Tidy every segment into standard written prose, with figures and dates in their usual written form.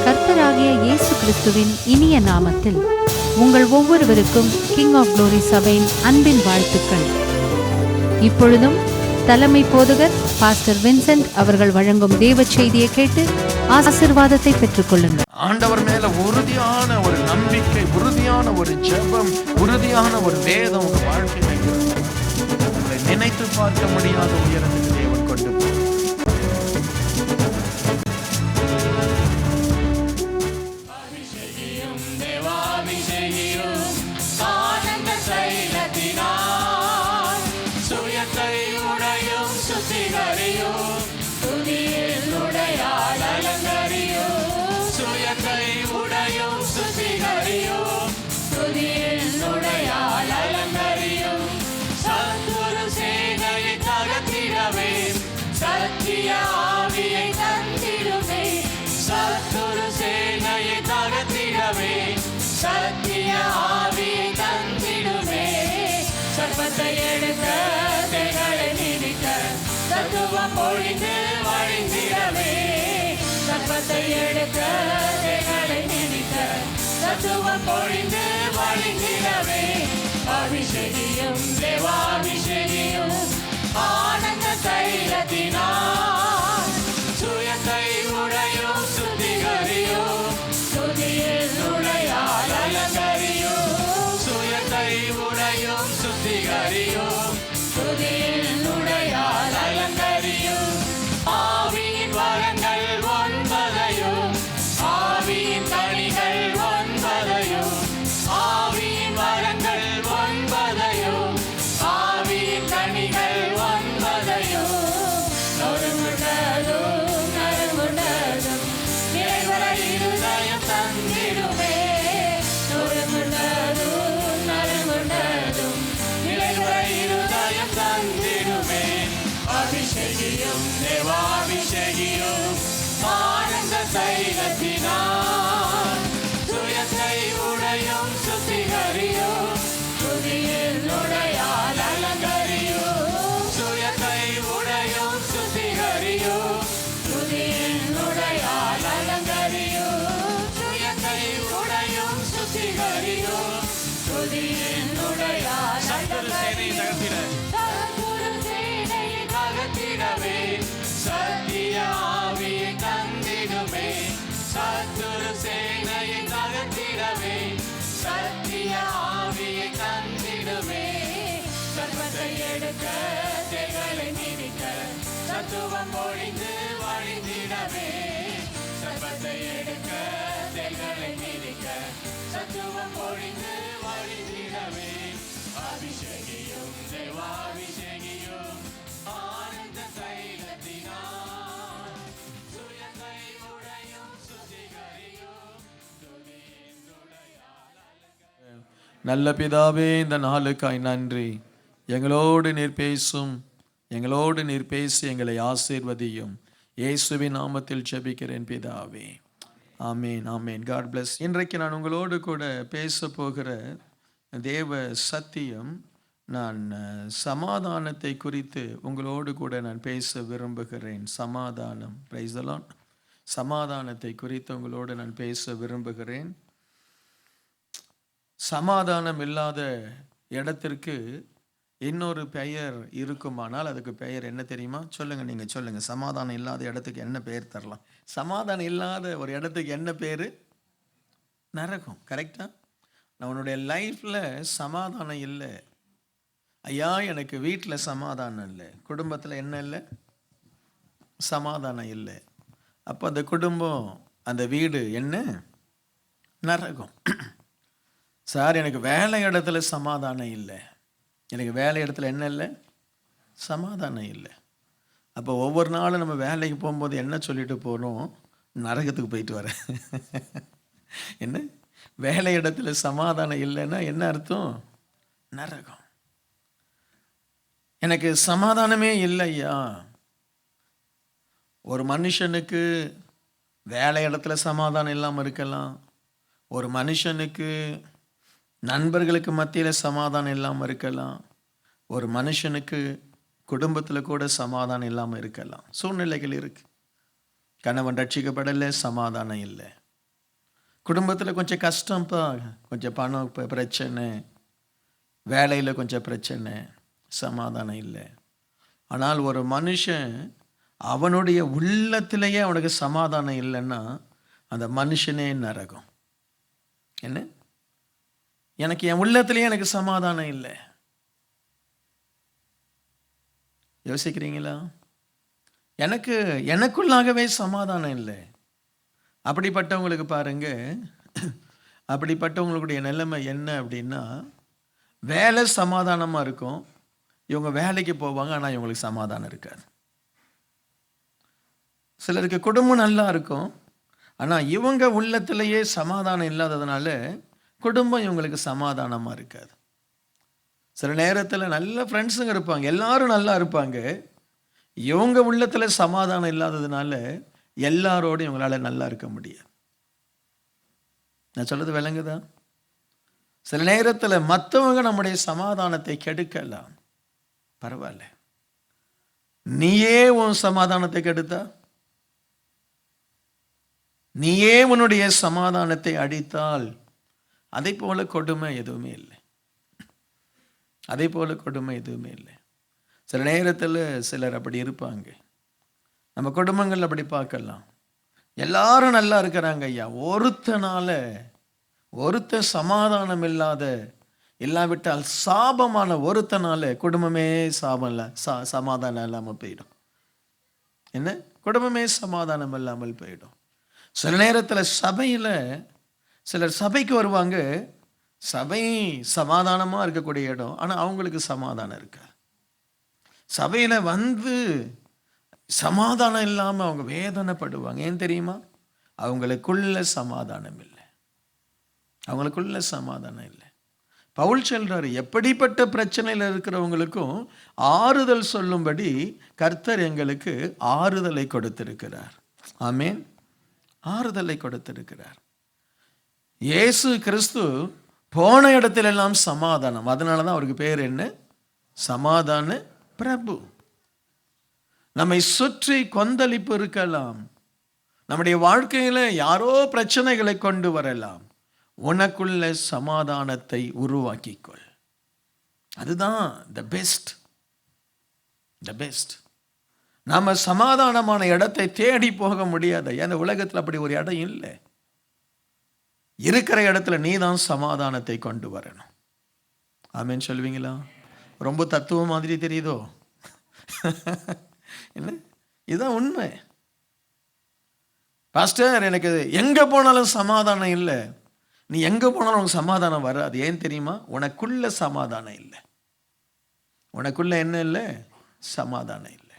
கர்த்தராகிய இயேசு கிறிஸ்துவின் இனிய நாமத்தில் உங்கள் ஒவ்வொருவருக்கும் கிங் ஆஃப் குளோரி சபையின் அன்பின் வாழ்த்துக்கள். இப்பொழுதும் தலைமை போதகர் பாஸ்டர் வின்சென்ட் அவர்கள் வழங்கும் தேவ செய்தியை கேட்டு ஆசீர்வாதத்தை பெற்றுக் கொள்ளுங்கள். ஆண்டவர் மேல உறுதியான ஒரு நம்பிக்கை, உறுதியான ஒரு ஜெபம், உறுதியான ஒரு வேதம் உங்க வாழ்க்கையில இருக்கு. உங்களை நினைத்து பார்க்க முடியாத உயரத்துக்கு தேவன் கொண்டு போய் அபிஷேகியும் தேவாபிஷேகியும் ஆனந்த தைலத்தினால் சுயத்தை உடையும் சுத்திகரியும் துதியில் நுழையால் அலங்கரியும் சுயத்தை உடையும் சுத்திகரியும் துதியில் நுழையால் அலங்கரியும் ஆவியின் வரங்கள் ஒன்பதையும் ஆவியின் கனிகள் ஒன்பதையும் ஆவியின் வரங்கள் ஒன்பதையும் ஆவியின் கனிகள் ஒன்பதையும் நொறுங்குண்டதும் நறுங்குண்டதும் நிறைவர இருதயம் தந்திடுமே நொறுங்குண்டதும் நறுங்குண்டதும் நிறைவர இருதயம் தந்திடுமே அபிஷேகியும் தேவாபிஷேகியும் ஆனந்த தைலத்தினால் சுயத்தை உடையும் சுத்திகரியும் துதியில் நுழையால் அலங்கரியும் சுயத்தை உடையும் சுத்திகரியும் துதியில் நுழையால் அலங்கரியும் சுயத்தை உடையும் சுத்திகரியும் துதியில் நுழையால் அலங்கரியும் தகத்திடவே சத்திய ஆவியை தந்திடுமே சத்துரு சேனையை தகத்திடவே சத்திய ஆவியை தந்திடுமே சர்வத்தை எடுக்க தேகளை மிதிக்க சத்துவம் பொழிந்து வழிந்திடவே சர்வத்தை எடுக்க தேகளை மிதிக்க சத்துவம் பொழிந்து வழிந்திடவே அபிஷேகியும் தேவாபிஷேகியும் ஆனந்த தைலத்தினால் சுயத்தை உடையும் சுத்திகரியும் துதியின் நுழையால் அலங்கரியும். நல்ல பிதாவே, இந்த நாளுக்காய் நன்றி. எங்களோடு நீர் பேசும், எங்களோடு நீர் பேசி எங்களை ஆசீர்வதியும். இயேசுவின் நாமத்தில் ஜெபிக்கிறேன் பிதாவே, ஆமேன் ஆமேன். God plus. இன்றைக்கு நான் உங்களோடு கூட பேச போகிற தேவ சத்தியம், நான் சமாதானத்தை குறித்து உங்களோடு கூட நான் பேச விரும்புகிறேன். சமாதானம், பிரைஸ் தி லார்ட். சமாதானத்தை குறித்து உங்களோடு நான் பேச விரும்புகிறேன். சமாதானம் இல்லாத இடத்திற்கு இன்னொரு பெயர் இருக்குமானால் அதுக்கு பெயர் என்ன தெரியுமா? சொல்லுங்க, நீங்க சொல்லுங்க. சமாதானம் இல்லாத இடத்துக்கு என்ன பெயர் தரலாம்? சமாதானம் இல்லாத ஒரு இடத்துக்கு என்ன பேரு? நரகம். கரெக்டா? நம்மளுடைய லைஃப்ல சமாதானம் இல்லை. ஐயா, எனக்கு வீட்டில் சமாதானம் இல்லை, குடும்பத்தில் என்ன இல்லை? சமாதானம் இல்லை. அப்போ அந்த குடும்பம், அந்த வீடு என்ன? நரகம். சார், எனக்கு வேலை இடத்துல சமாதானம் இல்லை, எனக்கு வேலை இடத்துல என்ன இல்லை? சமாதானம் இல்லை. அப்போ ஒவ்வொரு நாளும் நம்ம வேலைக்கு போகும்போது என்ன சொல்லிட்டு போகிறோம்? நரகத்துக்கு போயிட்டு வரேன். என்ன? வேலை இடத்துல சமாதானம் இல்லைன்னா என்ன அர்த்தம்? நரகம். எனக்கு சமாதானமே இல்லையா. ஒரு மனுஷனுக்கு வேலை இடத்துல சமாதானம் இல்லாமல் இருக்கலாம், ஒரு மனுஷனுக்கு நண்பர்களுக்கு மத்தியில் சமாதானம் இல்லாமல் இருக்கலாம், ஒரு மனுஷனுக்கு குடும்பத்தில் கூட சமாதானம் இல்லாமல் இருக்கலாம். சூழ்நிலைகள் இருக்குது. கணவன் ரட்சிக்கப்படலை, சமாதானம் இல்லை. குடும்பத்தில் கொஞ்சம் கஷ்டம்ப்பா, கொஞ்சம் பணம் பிரச்சனை, வேலையில் கொஞ்சம் பிரச்சனை, சமாதானம் இல்லை. ஆனால் ஒரு மனுஷன் அவனுடைய உள்ளத்திலேயே அவனுக்கு சமாதானம் இல்லைன்னா அந்த மனுஷனே நரகம். என்ன, எனக்கு என் உள்ளத்திலேயே எனக்கு சமாதானம் இல்லை. யோசிக்கிறீங்களா? எனக்குள்ளாகவே சமாதானம் இல்லை. அப்படிப்பட்டவங்களுக்கு பாருங்க, அப்படிப்பட்டவங்களுடைய நிலைமை என்ன அப்படின்னா, வேலை சமாதானமாக இருக்கும், இவங்க வேலைக்கு போவாங்க, ஆனால் இவங்களுக்கு சமாதானம் இருக்காது. சிலருக்கு குடும்பம் நல்லா இருக்கும், ஆனால் இவங்க உள்ளத்திலேயே சமாதானம் இல்லாததுனால குடும்பம் இவங்களுக்கு சமாதானமாக இருக்காது. சில நேரத்தில் நல்ல ஃப்ரெண்ட்ஸுங்க இருப்பாங்க, எல்லாரும் நல்லா இருப்பாங்க, இவங்க உள்ளத்தில் சமாதானம் இல்லாததுனால எல்லாரோடும் இவங்களால நல்லா இருக்க முடியாது. நான் சொல்றது விளங்குதா? சில நேரத்தில் மற்றவங்க நம்முடைய சமாதானத்தை கெடுக்கலாம், பரவாயில்ல. நீயே உன் சமாதானத்தை கெடுத்தா, நீயே உன்னுடைய சமாதானத்தை அடித்தால், அதை போல கொடுமை எதுவுமே இல்லை. அதே போல கொடுமை எதுவுமே இல்லை. சில நேரத்தில் சிலர் அப்படி இருப்பாங்க. நம்ம குடும்பங்கள் அப்படி பார்க்கலாம். எல்லாரும் நல்லா இருக்கிறாங்க ஐயா, ஒருத்த சமாதானம் இல்லாவிட்டால் சாபமான ஒருத்தனால குடும்பமே சமாதானம் இல்லாமல் போயிடும். என்ன, குடும்பமே சமாதானம் இல்லாமல் போயிடும். சில நேரத்தில் சபையில் சிலர் சபைக்கு வருவாங்க, சபை சமாதானமாக இருக்கக்கூடிய இடம், ஆனால் அவங்களுக்கு சமாதானம் இருக்கா. சபையில் வந்து சமாதானம் இல்லாமல் அவங்க வேதனைப்படுவாங்க. ஏன் தெரியுமா? அவங்களுக்குள்ள சமாதானம் இல்லை, அவங்களுக்குள்ள சமாதானம் இல்லை. பவுல் சொல்றாரு, எப்படிப்பட்ட பிரச்சனையில் இருக்கிறவங்களுக்கும் ஆறுதல் சொல்லும்படி கர்த்தர் எங்களுக்கு ஆறுதலை கொடுத்திருக்கிறார். ஆமென். ஆறுதலை கொடுத்திருக்கிறார். இயேசு கிறிஸ்து போன இடத்திலெல்லாம் சமாதானம். அதனால தான் அவருக்கு பேர் என்ன? சமாதான பிரபு. நம்மை சுற்றி கொந்தளிப்பு இருக்கலாம், நம்முடைய வாழ்க்கையில யாரோ பிரச்சனைகளை கொண்டு வரலாம், உனக்குள்ள சமாதானத்தை உருவாக்கிக்கொள். அதுதான் த பெஸ்ட். நாம சமாதானமான இடத்தை தேடி போக முடியாது. ஏன்னா உலகத்தில் அப்படி ஒரு இடம் இல்லை. இருக்கிற இடத்துல நீ தான் சமாதானத்தை கொண்டு வரணும். ஆமென் சொல்வீங்களா? ரொம்ப தத்துவம் மாதிரி தெரியுதோ? என்ன, இதுதான் உண்மை. பாஸ்டர், எனக்கு எங்க போனாலும் சமாதானம் இல்லை. நீ எங்க போனாலும் உனக்கு சமாதானம் வராது. ஏன் தெரியுமா? உனக்குள்ள சமாதானம் இல்லை. உனக்குள்ள என்ன இல்லை? சமாதானம் இல்லை.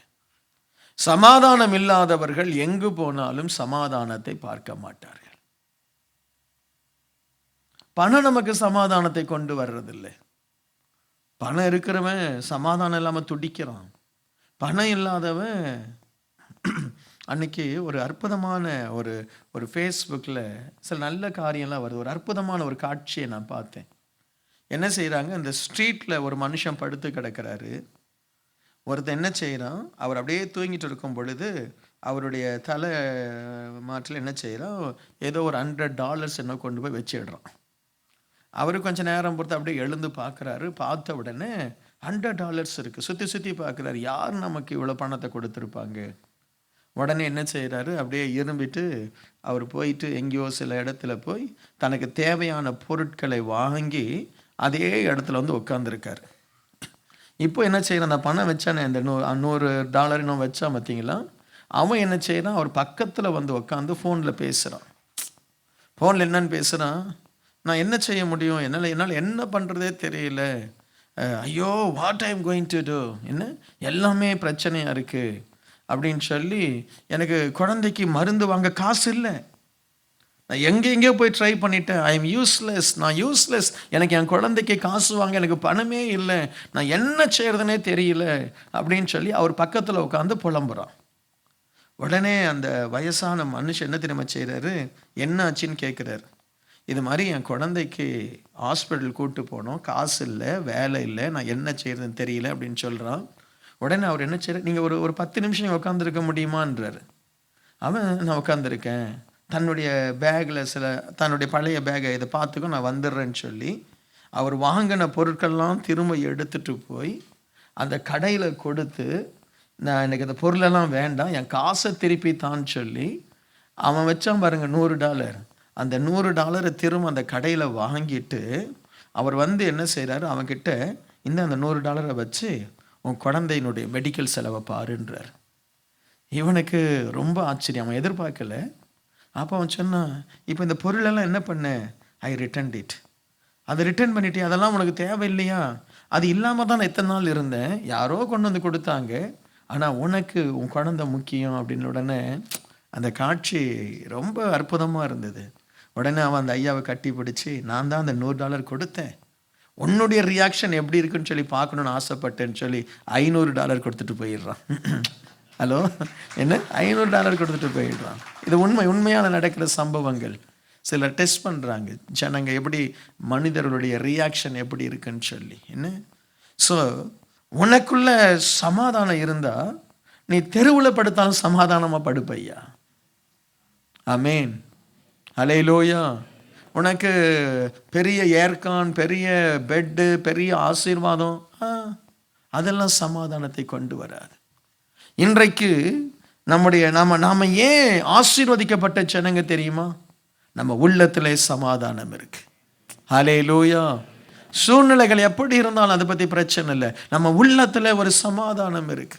சமாதானம் இல்லாதவர்கள் எங்கு போனாலும் சமாதானத்தை பார்க்க மாட்டார்கள். பணம் நமக்கு சமாதானத்தை கொண்டு வர்றதில்லை. பணம் இருக்கிறவன் சமாதானம் இல்லாமல் துடிக்கிறான். பணம் இல்லாதவன் அன்னைக்கு ஒரு அற்புதமான ஒரு ஃபேஸ்புக்கில் சில நல்ல காரியம்லாம் வருது. ஒரு அற்புதமான ஒரு காட்சியை நான் பார்த்தேன். என்ன செய்கிறாங்க, இந்த ஸ்ட்ரீட்டில் ஒரு மனுஷன் படுத்து கிடக்கிறாரு. ஒருத்தன் என்ன செய்கிறான், அவர் அப்படியே தூங்கிட்டு இருக்கும் பொழுது அவருடைய தலை மாற்றில் என்ன செய்கிறான், ஏதோ ஒரு $100 என்ன கொண்டு போய் வச்சிடுறான். அவரு கொஞ்சம் நேரம் பொறுத்து அப்படியே எழுந்து பார்க்குறாரு. பார்த்த உடனே $100 இருக்குது. சுற்றி பார்க்குறாரு, யார் நமக்கு இவ்வளோ பணத்தை கொடுத்துருப்பாங்க. உடனே என்ன செய்கிறாரு, அப்படியே இரும்பிட்டு அவர் போயிட்டு எங்கேயோ சில இடத்துல போய் தனக்கு தேவையான பொருட்களை வாங்கி அதே இடத்துல வந்து உட்காந்துருக்காரு. இப்போ என்ன செய்யறான், அந்த பணம் வச்சானே, அந்த $100 இன்னும் வச்சா பார்த்தீங்களா, அவன் என்ன செய்யறான், அவர் பக்கத்தில் வந்து உட்காந்து ஃபோனில் பேசுகிறான். ஃபோனில் என்னன்னு பேசுகிறான், நான் என்ன செய்ய முடியும், என்னால் என்ன பண்ணுறதே தெரியல, ஐயோ what I am going to do, என்ன எல்லாமே பிரச்சனையாக இருக்குது அப்படின்னு சொல்லி, எனக்கு குழந்தைக்கு மருந்து வாங்க காசு இல்லை, நான் எங்கெங்கேயோ போய் ட்ரை பண்ணிட்டேன், ஐ எம் யூஸ்லெஸ், நான் யூஸ்லெஸ், எனக்கு என் குழந்தைக்கு காசு வாங்க எனக்கு பணமே இல்லை, நான் என்ன செய்கிறதுனே தெரியல அப்படின்னு சொல்லி அவர் பக்கத்தில் உட்காந்து புலம்புறான். உடனே அந்த வயசான மனுஷன் என்ன தெரியுமா செய்கிறாரு, என்ன ஆச்சுன்னு கேட்குறாரு. இது மாதிரி என் குழந்தைக்கு ஹாஸ்பிட்டல் கூப்பிட்டு போனோம், காசு இல்லை, வேலை இல்லை, நான் என்ன செய்கிறதுன்னு தெரியல அப்படின்னு சொல்கிறான். உடனே அவர் என்ன செய்கிறார், நீங்கள் ஒரு 10 நிமிஷம் உட்காந்துருக்க முடியுமான்றாரு. நான் உட்காந்துருக்கேன், தன்னுடைய பேக்கில் தன்னுடைய பழைய பேக்கை இதை பார்த்துக்கும் நான் வந்துடுறேன்னு சொல்லி அவர் வாங்கின பொருட்கள்லாம் திரும்ப எடுத்துகிட்டு போய் அந்த கடையில் கொடுத்து, நான் எனக்கு அந்த பொருளெல்லாம் வேண்டாம், என் காசை திருப்பி தான் சொல்லி அவன் வச்சான் பாருங்க $100. அந்த $100 திரும்ப அந்த கடையில் வாங்கிட்டு அவர் என்ன செய்கிறாரு, அவன்கிட்ட அந்த $100 வச்சு உன் குழந்தையினுடைய மெடிக்கல் செலவை பாருன்றார். இவனுக்கு ரொம்ப ஆச்சரியம், அவன் எதிர்பார்க்கல. அப்போ அவன் சொன்னான், இப்போ இந்த பொருளெல்லாம் என்ன பண்ண? ஐ ரிட்டர்ன் இட். அதை ரிட்டர்ன் பண்ணிட்டே, அதெல்லாம் உனக்கு தேவையில்லையா? அது இல்லாமல் தான் நான் எத்தனை நாள் இருந்தேன், யாரோ கொண்டு வந்து கொடுத்தாங்க, ஆனால் உனக்கு உன் குழந்தை முக்கியம் அப்படின்னு உடனே அந்த காட்சி ரொம்ப அற்புதமாக இருந்தது. உடனே அவன் அந்த ஐயாவை கட்டி பிடிச்சி, நான் தான் அந்த $100 கொடுத்தேன், உன்னுடைய ரியாக்ஷன் எப்படி இருக்குன்னு சொல்லி பார்க்கணுன்னு ஆசைப்பட்டேன்னு சொல்லி $500 கொடுத்துட்டு போயிடுறான். ஹலோ, என்ன $500 கொடுத்துட்டு போயிடுறான். இது உண்மையான நடக்கிற சம்பவங்கள். சிலர் டெஸ்ட் பண்ணுறாங்க ஜனங்க எப்படி, மனிதர்களுடைய ரியாக்ஷன் எப்படி இருக்குன்னு சொல்லி. என்ன ஸோ உனக்குள்ள சமாதானம் இருந்தால் நீ தெருவில் படுத்தாலும் சமாதானமாக படுப்பையா. ஆமேன், ஹல்லேலூயா. உனக்கு பெரிய ஏர்கான், பெரிய பெட்டு, பெரிய ஆசீர்வாதம், அதெல்லாம் சமாதானத்தை கொண்டு வராது. இன்றைக்கு நாம ஏன் ஆசீர்வதிக்கப்பட்ட ஜனங்க தெரியுமா? நம்ம உள்ளத்திலே சமாதானம் இருக்கு. ஹல்லேலூயா. சூழ்நிலைகள் எப்படி இருந்தாலும் அதை பற்றி பிரச்சனை இல்லை, நம்ம உள்ளத்துல ஒரு சமாதானம் இருக்கு.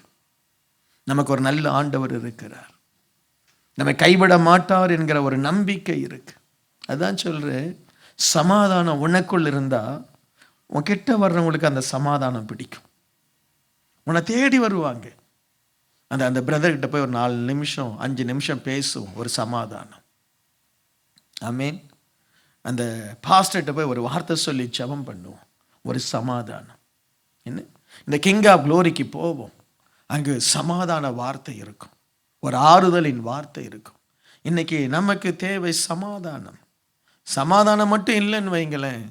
நமக்கு ஒரு நல்ல ஆண்டவர் இருக்கிறார், நம்மை கைவிட மாட்டார் என்கிற ஒரு நம்பிக்கை இருக்கு. அதான் சொல்றேன், சமாதானம் உனக்குள் இருந்தா உன்கிட்ட வர்றவங்களுக்கு அந்த சமாதானம் பிடிக்கும், உன்னை தேடி வருவாங்க. அந்த பிரதர்கிட்ட போய் ஒரு 4 நிமிஷம் 5 நிமிஷம் பேசுவோம், ஒரு சமாதானம். ஆமீன். அந்த பாஸ்டர்கிட்ட போய் ஒரு வார்த்தை சொல்லி ஜெபம் பண்ணுவோம், ஒரு சமாதானம். என்ன, இந்த கிங் ஆஃப் க்ளோரிக்கு போவோம், அங்கு சமாதான வார்த்தை இருக்கும், ஒரு ஆறுதலின் வார்த்தை இருக்கும். இன்னைக்கு நமக்கு தேவை சமாதானம். சமாதானம் மட்டும் இல்லைன்னு வைங்களேன்,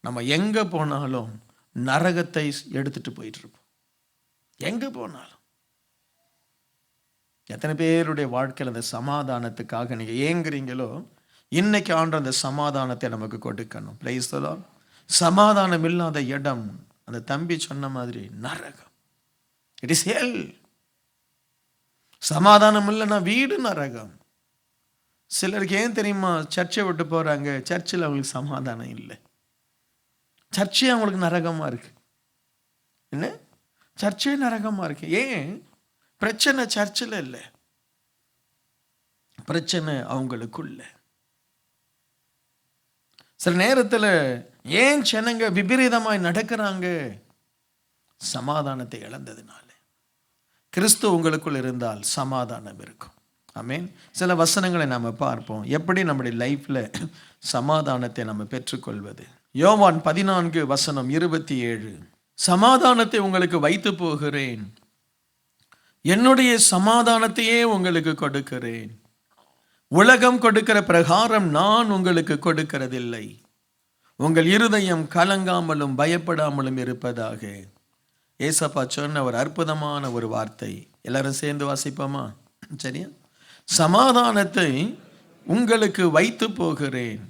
நம்ம எங்கே போனாலும் நரகத்தை எடுத்துட்டு போயிட்டு இருப்போம். எங்கே போனாலும். எத்தனை பேருடைய வாழ்க்கையில் அந்த சமாதானத்துக்காக நீங்கள் ஏங்குறீங்களோ, இன்னைக்கு ஆண்டு அந்த சமாதானத்தை நமக்கு கொடுக்கணும். Praise the Lord. சமாதானம் இல்லாத இடம், அந்த தம்பி சொன்ன மாதிரி, நரகம். It is hell. சமாதானம் இல்லைன்னா வீடு நரகம். சிலருக்கு ஏன் தெரியுமா சர்ச்சை விட்டு போறாங்க? சர்ச்சில் அவங்களுக்கு சமாதானம் இல்லை, சர்ச்சே அவங்களுக்கு நரகமா இருக்கு. என்ன, சர்ச்சே நரகமா இருக்கு. ஏன்? பிரச்சனை சர்ச்சில் இல்லை, பிரச்சனை அவங்களுக்குள்ள. சில நேரத்தில் ஏன் ஜனங்க விபரீதமாய் நடக்கிறாங்க? சமாதானத்தை இழந்ததுனால. கிறிஸ்து உங்களுக்குள் இருந்தால் சமாதானம் இருக்கும். ஆமீன். சில வசனங்களை நாம் பார்ப்போம், எப்படி நம்முடைய லைஃப்ல சமாதானத்தை நம்ம பெற்றுக்கொள்வது. யோவான் 14:27, சமாதானத்தை உங்களுக்கு வைத்து போகிறேன், என்னுடைய சமாதானத்தையே உங்களுக்கு கொடுக்கிறேன், உலகம் கொடுக்கிற பிரகாரம் நான் உங்களுக்கு கொடுக்கிறதில்லை, உங்கள் இருதயம் கலங்காமலும் பயப்படாமலும் இருப்பதாக. ஏசப்பா சொன்ன ஒரு அற்புதமான ஒரு வார்த்தை. எல்லாரும் சேர்ந்து வாசிப்போமா? சரியா? சமாதானத்தை உங்களுக்கு வைத்து போகிறேன்,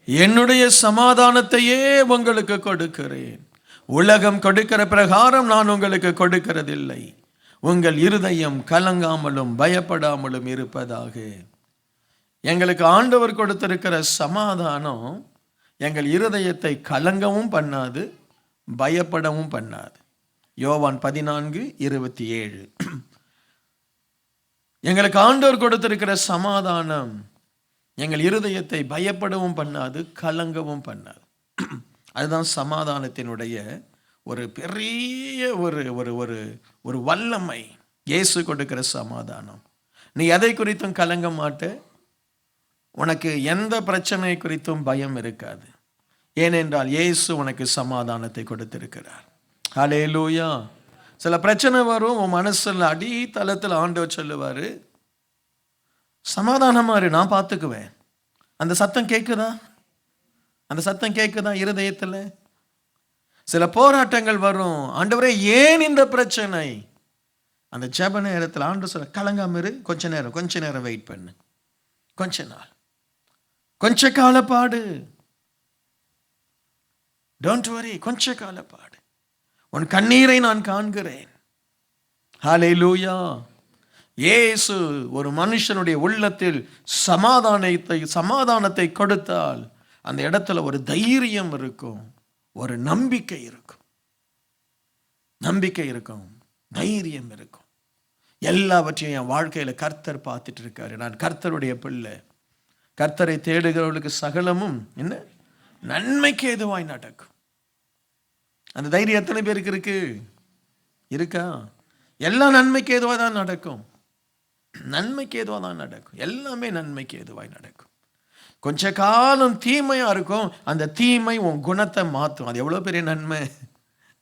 என்னுடைய சமாதானத்தையே உங்களுக்கு கொடுக்கிறேன், உலகம் கொடுக்கிற பிரகாரம் நான் உங்களுக்கு கொடுக்கிறதில்லை, உங்கள் இருதயம் கலங்காமலும் பயப்படாமலும் இருப்பதாக. எங்களுக்கு ஆண்டவர் கொடுத்திருக்கிற சமாதானம் எங்கள் இருதயத்தை கலங்கவும் பண்ணாது, பயப்படவும் பண்ணாது. யோவான் 14:27. எங்களுக்கு ஆண்டவர் கொடுத்திருக்கிற சமாதானம் எங்கள் இருதயத்தை பயப்படவும் பண்ணாது, கலங்கவும் பண்ணாது. அதுதான் சமாதானத்தினுடைய ஒரு பெரிய ஒரு வல்லமை. இயேசு கொடுக்கிற சமாதானம். நீ எதை குறித்தும் கலங்க மாட்ட, உனக்கு எந்த பிரச்சனை குறித்தும் பயம் இருக்காது. ஏனென்றால் இயேசு உனக்கு சமாதானத்தை கொடுத்திருக்கிறார். ஹல்லேலூயா. சில பிரச்சனை வரும் உன் மனசுல, அடித்தளத்தில் ஆண்டவர் சொல்லுவாரு, சமாதானமா இரு, நான் பார்த்துக்குவேன். அந்த சத்தம் கேட்குதா? அந்த சத்தம் கேட்குதா இருதயத்தில்? சில போராட்டங்கள் வரும், ஆண்டவரே ஏன் இந்த பிரச்சனை? அந்த ஜெப நேரத்தில் ஆண்டு சொல்ல, கலங்காம இரு, கொஞ்ச நேரம் வெயிட் பண்ணு, கொஞ்ச நாள், கொஞ்ச காலப்பாடு, டோன்ட் வரி, கொஞ்ச காலப்பாடு, உன் கண்ணீரை நான் காண்கிறேன். ஹல்லேலூயா. இயேசு ஒரு மனுஷனுடைய உள்ளத்தில் சமாதானத்தை கொடுத்தால் அந்த இடத்துல ஒரு தைரியம் இருக்கும், ஒரு நம்பிக்கை இருக்கும், தைரியம் இருக்கும். எல்லாவற்றையும் என் வாழ்க்கையில கர்த்தர் பார்த்துட்டு இருக்காரு. நான் கர்த்தருடைய பிள்ளை. கர்த்தரை தேடுகிறவர்களுக்கு சகலமும் என்ன நன்மைக்கு ஏதுவாய் நடக்கும். அந்த தைரியம் எத்தனை பேருக்கு இருக்கா? எல்லாம் நன்மைக்கு ஏதுவாக தான் நடக்கும். நன்மைக்கு ஏதுவாக தான் நடக்கும். எல்லாமே நன்மைக்கு ஏதுவாய் நடக்கும். கொஞ்ச காலம் தீமையா இருக்கும், அந்த தீமை உன் குணத்தை மாற்றும். அது எவ்வளோ பெரிய நன்மை.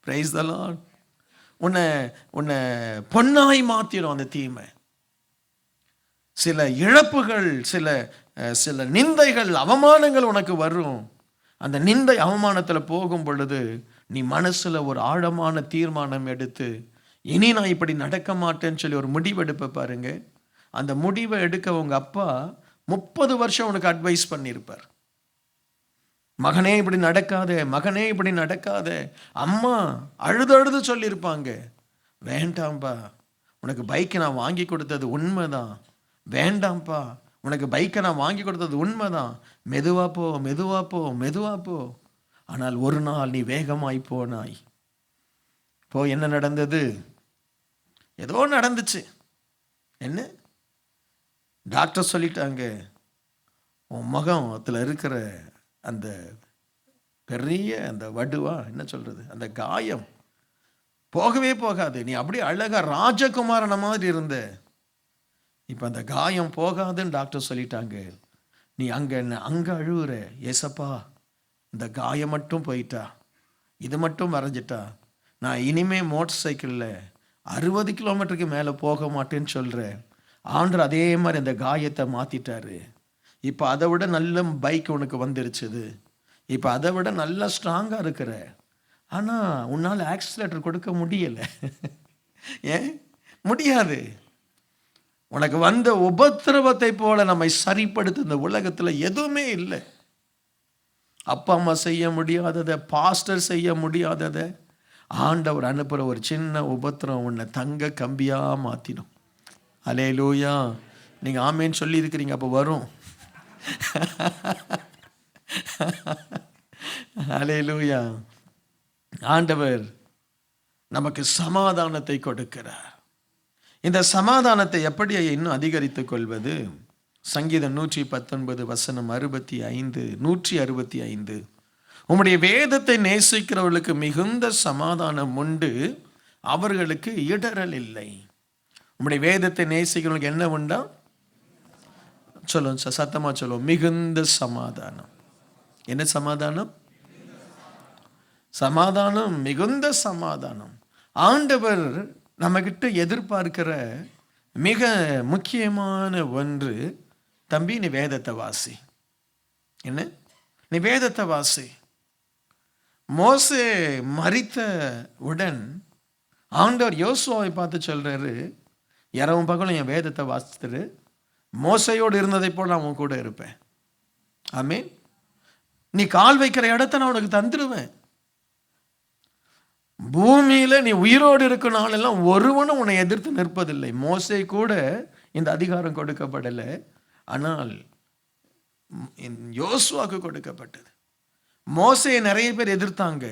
Price the Lord. உன்னை பொன்னாய் மாத்திரும் அந்த தீமை. சில இழப்புகள், சில நிந்தைகள், அவமானங்கள் உனக்கு வரும். அந்த நிந்தை அவமானத்தில் போகும் பொழுது நீ மனசுல ஒரு ஆழமான தீர்மானம் எடுத்து, இனி நான் இப்படி நடக்க மாட்டேன்னு சொல்லி ஒரு முடிவெடுப்ப பாருங்க. அந்த முடிவை எடுக்க உங்க அப்பா 30 வருஷம் உனக்கு அட்வைஸ் பண்ணியிருப்பார். மகனே இப்படி நடக்காதே, மகனே இப்படி நடக்காதே. அம்மா அழுது சொல்லியிருப்பாங்க, வேண்டாம்பா, உனக்கு பைக்கை நான் வாங்கி கொடுத்தது உண்மைதான், வேண்டாம்ப்பா, உனக்கு பைக்கை நான் வாங்கி கொடுத்தது உண்மைதான், மெதுவா போ. ஆனால் ஒரு நாள் நீ வேகமாய் போனாய். என்ன நடந்தது? ஏதோ நடந்துச்சு. என்ன? டாக்டர் சொல்லிட்டாங்க, உன் முகத்தில் இருக்கிற அந்த பெரிய அந்த வடுவா என்ன சொல்றது, அந்த காயம் போகவே போகாது. நீ அப்படியே அழகா ராஜகுமாரன மாதிரி இருந்த, இப்ப அந்த காயம் போகாதுன்னு டாக்டர் சொல்லிட்டாங்க. நீ அங்க அழுவுற, ஏசப்பா இந்த காயம் மட்டும் போயிட்டா, இது மட்டும் மறைஞ்சிட்டா, நான் இனிமே மோட்டார் சைக்கிளில் 60 கிலோமீட்டருக்கு மேலே போக மாட்டேன்னு சொல்கிறேன். ஆண்டவர் அதே மாதிரி அந்த காயத்தை மாற்றிட்டாரு. இப்போ அதை விட நல்ல பைக் உனக்கு வந்துருச்சுது, இப்போ அதை விட நல்லா ஸ்ட்ராங்காக இருக்கிற. ஆனால் உன்னால் ஆக்சிலேட்டர் கொடுக்க முடியலை. ஏன் முடியாது? உனக்கு வந்த உபத்திரவத்தை போல நம்மை சரிப்படுத்த இந்த உலகத்தில் எதுவுமே இல்லை. அப்பா அம்மா செய்ய முடியாததை, பாஸ்டர் செய்ய முடியாததை ஆண்டவர் அனுப்புகிற ஒரு சின்ன உபத்திரம் உன்னை தங்க கம்பியாக மாற்றிடும். அல்லேலூயா. நீங்கள் ஆமேன்னு சொல்லியிருக்கிறீங்க, அப்போ வரும். அல்லேலூயா. ஆண்டவர் நமக்கு சமாதானத்தை கொடுக்கிறார். இந்த சமாதானத்தை எப்படி இன்னும் அதிகரித்துக் கொள்வது? சங்கீதம் 119 வசனம் 65, 165. உம்முடைய வேதத்தை நேசிக்கிறவர்களுக்கு மிகுந்த சமாதானம் உண்டு, அவர்களுக்கு இடரல் இல்லை. உம்முடைய வேதத்தை நேசிக்கிறவர்களுக்கு என்ன உண்டா? சொல்லுங்க, சத்தமா சொல்லுவோம், மிகுந்த சமாதானம். என்ன சமாதானம்? சமாதானம், மிகுந்த சமாதானம். ஆண்டவர் நம்ம கிட்ட எதிர்பார்க்கிற மிக முக்கியமான ஒன்று, தம்பி நீ வேதத்தை வாசி. என்ன? நீ வேதத்தை வாசி. மோசே மரித்த உடன் ஆண்டவர் யோசுவாவை பார்த்து சொல்றாரு, இரவும் பகலும் என் வேதத்தை வாசித்துரு, மோசையோடு இருந்ததை போல் நான் உன் கூட இருப்பேன். ஆமீன். நீ கால் வைக்கிற இடத்த நான் உனக்கு தந்துடுவேன். பூமியில நீ உயிரோடு இருக்கும் நாளெல்லாம் ஒருவனும் உன்னை எதிர்த்து நிற்பதில்லை. மோசே கூட இந்த அதிகாரம் கொடுக்கப்படலை, ஆனால் யோசுவாக்கு கொடுக்கப்பட்டது. மோசையை நிறைய பேர் எதிர்த்தாங்க.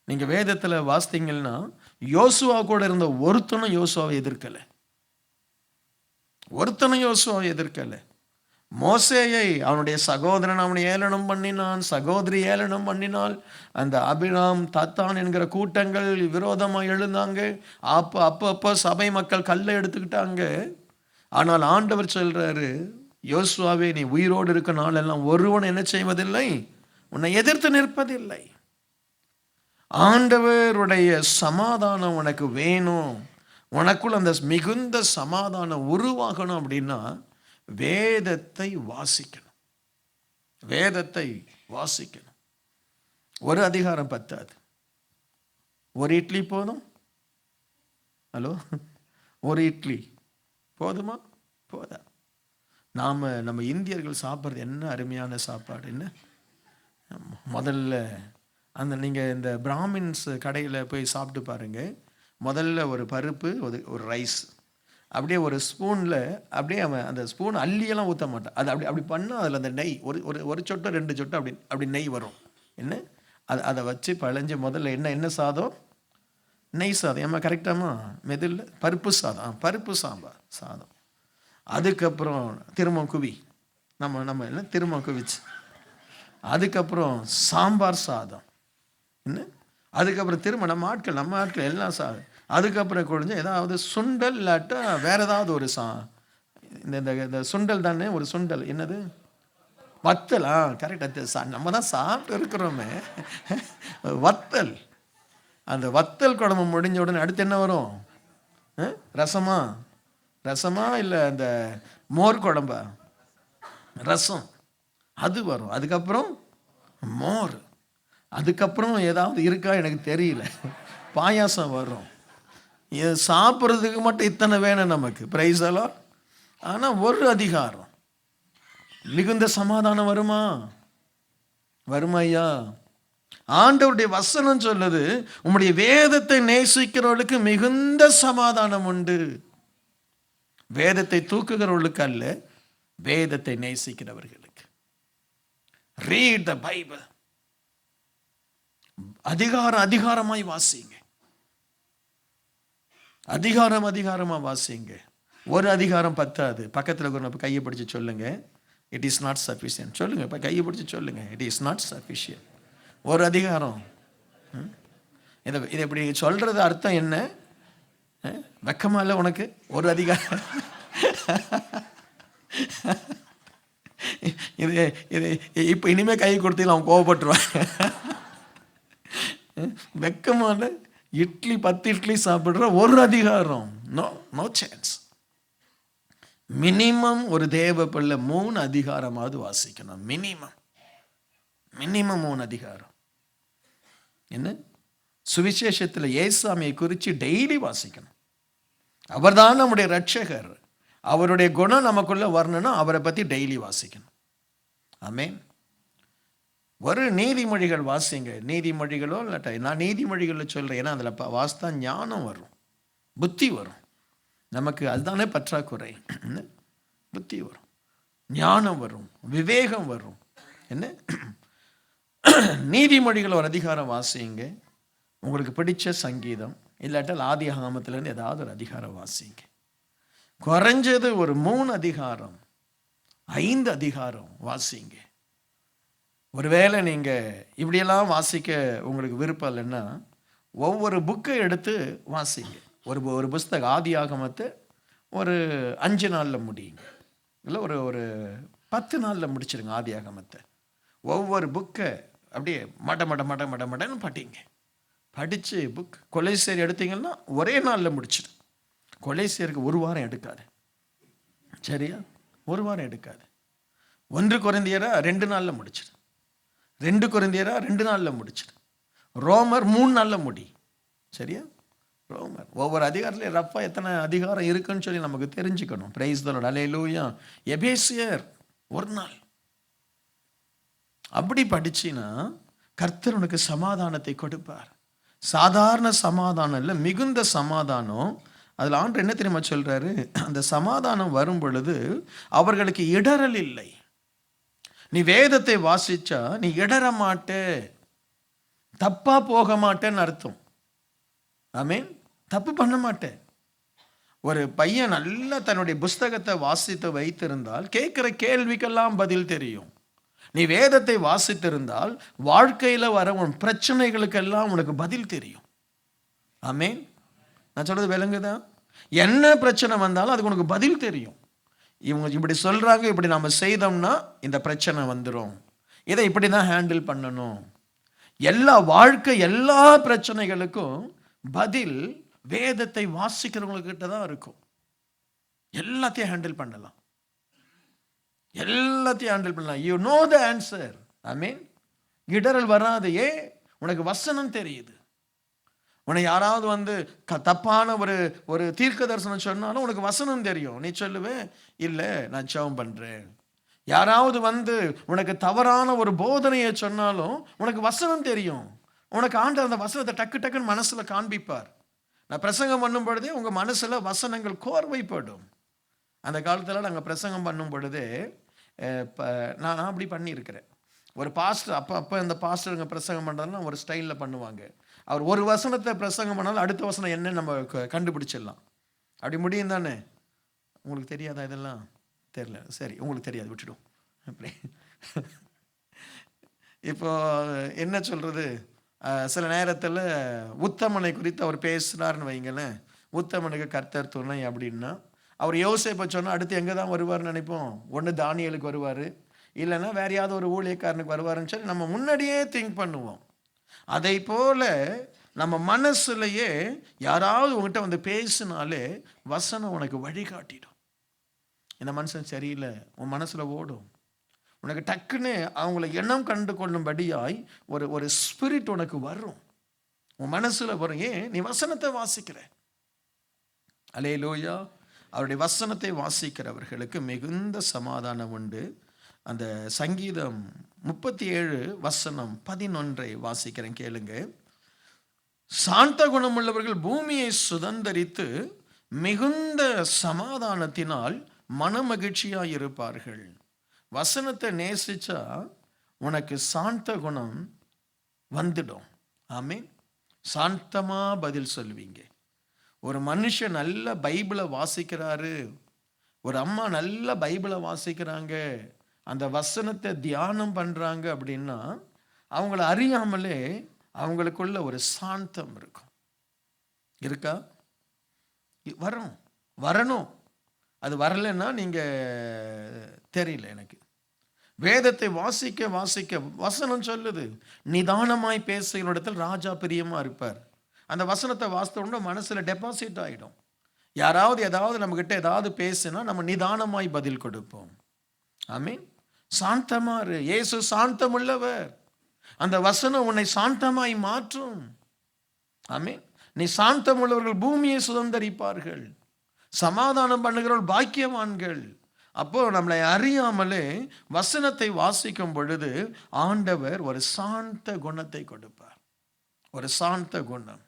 நீங்க வேதத்துல வாசித்தீங்கன்னா யோசுவா கூட இருந்த ஒருத்தனும் யோசுவாவை எதிர்க்கல. மோசேயை அவனுடைய சகோதரன் அவனை ஏளனம் பண்ணினான், சகோதரி ஏளனம் பண்ணினாள். அந்த அபிராம் தாத்தான் என்கிற கூட்டங்கள் விரோதமாக எழுந்தாங்க. அப்ப சபை மக்கள் கல்லை எடுத்துக்கிட்டாங்க. ஆனால் ஆண்டவர் சொல்றாரு, யோசுவாவே நீ உயிரோடு இருக்க நாளெல்லாம் ஒருவன் என்ன செய்வதில்லை, உன்னை எதிர்த்து நிற்பதில்லை. ஆண்டவருடைய சமாதானம் உனக்கு வேணும், உனக்குள் அந்த மிகுந்த சமாதானம் உருவாகணும் அப்படின்னா வேதத்தை வாசிக்கணும். ஒரு அதிகாரம் பத்தாது, ஒரு இட்லி போதும். ஹலோ, ஒரு இட்லி போதுமா? போதா. நம்ம இந்தியர்கள் சாப்பிட்றது என்ன அருமையான சாப்பாடு! என்ன முதல்ல நீங்கள் இந்த பிராமின்ஸ் கடையில் போய் சாப்பிட்டு பாருங்கள். முதல்ல ஒரு பருப்பு, ஒரு ரைஸ், அப்படியே ஒரு ஸ்பூனில் அப்படியே அவன் அந்த ஸ்பூன் அள்ளியெல்லாம் ஊற்ற மாட்டான். அது அப்படி பண்ணால் அதில் அந்த நெய் ஒரு சொட்டோ 2 சொட்டோ அப்படி நெய் வரும். என்ன அதை வச்சு பழஞ்சு முதல்ல என்ன சாதம்? நெய் சாதம். ஏமா கரெக்டாமா? மெதில் பருப்பு சாதம், பருப்பு சாதம். அதுக்கப்புறம் திரும்ப குவி, நம்ம என்ன திரும்ப குவிச்சு, அதுக்கப்புறம் சாம்பார் சாதம். என்ன அதுக்கப்புறம் திரும்ப நம்ம ஆட்கள் எல்லாம் சாதம். அதுக்கப்புறம் கொஞ்சம் ஏதாவது சுண்டல் இல்லாட்டா வேற ஏதாவது ஒரு இந்த சுண்டல் தானே, ஒரு சுண்டல், என்னது வத்தல். கரெக்டாக நம்ம தான் சாப்பிட்டு இருக்கிறோமே வத்தல். அந்த வத்தல் குழம்பு முடிஞ்ச உடனே அடுத்து என்ன வரும்? ரசமா இல்லை அந்த மோர் குழம்பா? ரசம், அது வரும். அதுக்கப்புறம் மோர். அதுக்கப்புறம் ஏதாவது இருக்கா எனக்கு தெரியல, பாயாசம் வரும். இது சாப்பிட்றதுக்கு மட்டும் இத்தனை வேணும் நமக்கு. பிரைஸ் எல்லாம். ஆனால் ஒரு அதிகாரம் மிகுந்த சமாதானம் வருமா ஐயா? ஆண்டவருடைய வசனம் சொல்லுது, உம்முடைய வேதத்தை நேசிக்கிறவர்களுக்கு மிகுந்த சமாதானம் உண்டு. வேதத்தை தூக்குகிறவர்களுக்கு அல்ல, வேதத்தை நேசிக்கிறவர்களுக்கு. Read the Bible. அதிகாரமாய் வாசிங்க. அதிகாரமா வாசிங்க. ஒரு அதிகாரம் பத்தாது. பக்கத்தில் கையை பிடிச்சி சொல்லுங்க, இட் இஸ் நாட் சஃபிஷியன்ட். சொல்லுங்க, இப்போ கையை பிடிச்சி சொல்லுங்க, இட் இஸ் நாட் சஃபிஷியன்ட். ஒரு அதிகாரம். இதை இப்படி சொல்றது அர்த்தம் என்ன? வெக்கமா இல்லை உனக்கு? ஒரு அதிகாரம். இது இப்போ இனிமே கை கொடுத்தீங்க அவன் கோவப்பட்டுருவான். வெக்கமான இட்லி 10 இட்லி சாப்பிடுற ஒரு அதிகாரம். No chance. மினிமம் ஒரு தேவ பிள்ளை 3 அதிகாரமாவது வாசிக்கணும். மினிமம் 3 அதிகாரம். என்ன சுவிசேஷத்தில் ஏசாமியை குறித்து டெய்லி வாசிக்கணும். அவர்தான் நம்முடைய ரட்சகர். அவருடைய குணம் நமக்குள்ள வரணும்னா அவரை பற்றி டெய்லி வாசிக்கணும். ஆமென். ஒரு நீதிமொழிகள் வாசிங்க. நீதிமொழிகளோ இல்லாட்டா நான் நீதிமொழிகளில் சொல்கிறேன், ஏன்னா அதில் வாசித்தா ஞானம் வரும், புத்தி வரும். நமக்கு அதுதானே பற்றாக்குறை. புத்தி வரும், ஞானம் வரும், விவேகம் வரும். என்ன நீதிமொழிகள் ஒரு அதிகாரம் வாசிங்க. உங்களுக்கு பிடிச்ச சங்கீதம் இல்லாட்டால் ஆதியாகமத்திலேருந்து ஏதாவது ஒரு அதிகாரம் வாசிங்க. குறைஞ்சது ஒரு 3 அதிகாரம் 5 அதிகாரம் வாசிங்க. ஒருவேளை நீங்கள் இப்படியெல்லாம் வாசிக்க உங்களுக்கு விருப்பம் இல்லைன்னா ஒவ்வொரு புக்கை எடுத்து வாசிங்க. ஒரு புஸ்தக ஆதியாகமத்தை ஒரு 5 நாளில் முடியுங்க, இல்லை ஒரு 10 நாளில் முடிச்சிருங்க ஆதியாகமத்தை. ஒவ்வொரு புக்கை அப்படியே மடன்னு படிங்க. படித்து புக் கொலைசேர் எடுத்தீங்கன்னா ஒரே நாளில் முடிச்சிடு. கொலைசேருக்கு 1 வாரம் எடுக்காது. சரியா? 1 வாரம் எடுக்காது. 1 கொரிந்தியரா 2 நாளில் முடிச்சிடு. 2 கொரிந்தியரா 2 நாளில் முடிச்சிடு. ரோமர் 3 நாளில் முடி. சரியா? ரோமர் ஒவ்வொரு அதிகாரத்துலையும் ரஃபா எத்தனை அதிகாரம் இருக்குன்னு சொல்லி நமக்கு தெரிஞ்சுக்கணும். Praise the lord. அல்லேலூயா. எபேசியர் 1 நாள். அப்படி படிச்சினா கர்த்தர் உனக்கு சமாதானத்தை கொடுப்பார். சாதாரண சமாதானம் இல்லை, மிகுந்த சமாதானம். அதில் ஆண்டவர் என்ன தெரியுமா சொல்றாரு? அந்த சமாதானம் வரும் பொழுது அவர்களுக்கு இடறல் இல்லை. நீ வேதத்தை வாசிச்சா நீ இடற மாட்டே, தப்பா போக மாட்டேன்னு அர்த்தம். ஆமென். தப்பு பண்ண மாட்டேன். ஒரு பையன் நல்லா தன்னுடைய புஸ்தகத்தை வாசித்து வைத்திருந்தால் கேட்கிற கேள்விக்கெல்லாம் பதில் தெரியும். நீ வேதத்தை வாசித்திருந்தால் வாழ்க்கையில் வர உன் பிரச்சனைகளுக்கெல்லாம் உனக்கு பதில் தெரியும். ஆமென். நான் சொல்றது விளங்குதா? என்ன பிரச்சனை வந்தாலும் அதுக்கு உனக்கு பதில் தெரியும். இவங்க இப்படி சொல்றாங்க, இப்படி நாம செய்தோம்னா இந்த பிரச்சனை வந்துடும், இதை இப்படி தான் ஹேண்டில் பண்ணணும். எல்லா பிரச்சனைகளுக்கும் பதில் வேதத்தை வாசிக்கிறவங்கக்கிட்ட தான் இருக்கும். எல்லாத்தையும் ஹேண்டில் பண்ணலாம். You know the answer. I mean இடரல் வராது. உனக்கு வசனம் தெரியுது, உன்னை யாராவது வந்து தப்பான ஒரு ஒரு தீர்க்க தரிசனம் சொன்னாலும் உனக்கு வசனம் தெரியும். நீ சொல்லுவே, இல்லை நான் ஜெபம் பண்ணுறேன். யாராவது வந்து உனக்கு தவறான ஒரு போதனையை சொன்னாலும் உனக்கு வசனம் தெரியும். உனக்கு ஆண்டவர் அந்த வசனத்தை டக்கு டக்குன்னு மனசில் காண்பிப்பார். நான் பிரசங்கம் பண்ணும் பொழுதே உங்கள் மனசில் வசனங்கள் கோர்வைப்படும். அந்த காலத்தில் நாங்கள் பிரசங்கம் பண்ணும் பொழுதே நான் அப்படி பண்ணியிருக்கிறேன். ஒரு பாஸ்டர் அப்போ இந்த பாஸ்டருங்க பிரசங்கம் பண்ணுறதுனா ஒரு ஸ்டைலில் பண்ணுவாங்க. அவர் ஒரு வசனத்தை பிரசங்கம் பண்ணாலும் அடுத்த வசனம் என்ன நம்ம கண்டுபிடிச்சிடலாம். அப்படி முடியும் தானே? உங்களுக்கு தெரியாதா? இதெல்லாம் தெரியல, சரி, உங்களுக்கு தெரியாது, விட்டுடும். அப்படி இப்போ என்ன சொல்கிறது, சில நேரத்தில் உத்தமனை குறித்து அவர் பேசுகிறாருன்னு வைங்களேன். உத்தமனுக்கு கர்த்தர் துணை அப்படின்னா அவர் யோசேப்பை சொன்னால் அடுத்து எங்கே தான் வருவார்னு நினைப்போம். ஒன்று தானியலுக்கு வருவார், இல்லைன்னா வேற யாவது ஒரு ஊழியக்காரனுக்கு வருவாருன்னு சொல்லி நம்ம முன்னாடியே திங்க் பண்ணுவோம். அதை போல் நம்ம மனசுலையே யாராவது உங்ககிட்ட வந்து பேசினாலே வசனம் உனக்கு வழிகாட்டிடும். இந்த மனுஷன் சரியில்லை, உன் மனசில் ஓடும். உனக்கு டக்குன்னு அவங்கள எண்ணம் கண்டு கொள்ளும்படியாய் ஒரு ஸ்பிரிட் உனக்கு வரும், உன் மனசில் வரும். ஏன்? நீ வசனத்தை வாசிக்கிற. அல்லேலூயா. அவருடைய வசனத்தை வாசிக்கிறவர்களுக்கு மிகுந்த சமாதானம் உண்டு. அந்த சங்கீதம் 37:11 வாசிக்கிறேன், கேளுங்க. சாந்த குணமுள்ளவர்கள் பூமியை சுதந்தரித்து மிகுந்த சமாதானத்தினால் மனமகிழ்ச்சியாய் இருப்பார்கள். வசனத்தை நேசிச்சா உனக்கு சாந்த குணம் வந்துடும். ஆமென். சாந்தமா பதில் சொல்வீங்க. ஒரு மனுஷன் நல்ல பைபிளை வாசிக்கிறாரு, ஒரு அம்மா நல்ல பைபிளை வாசிக்கிறாங்க, அந்த வசனத்தை தியானம் பண்றாங்க அப்படின்னா அவங்கள அறியாமலே அவங்களுக்குள்ள ஒரு சாந்தம் இருக்கும். இருக்கா? வரணும். அது வரலைன்னா நீங்க தெரியல எனக்கு. வேதத்தை வாசிக்க வாசிக்க வசனம் சொல்லுது, நிதானமாய் பேசுகிற இடத்தில் ராஜா பிரியமா இருப்பார். அந்த வசனத்தை வாசித்தோம்னா மனசுல டெபாசிட் ஆகிடும். யாராவது ஏதாவது நம்மகிட்ட ஏதாவது பேசினா நம்ம நிதானமாய் பதில் கொடுப்போம். ஆமென். சாந்தமா இரு. இயேசு சாந்தம் உள்ளவர். அந்த வசனம் உன்னை சாந்தமாய் மாற்றும். ஆமென். நீ சாந்தம் உள்ளவர்கள் பூமியை சுதந்தரிப்பார்கள். சமாதானம் பண்ணுகிறவர்கள் பாக்கியவான்கள். அப்போ நம்மளை அறியாமலே வசனத்தை வாசிக்கும் பொழுது ஆண்டவர் ஒரு சாந்த குணத்தை கொடுப்பார். ஒரு சாந்த குணம்.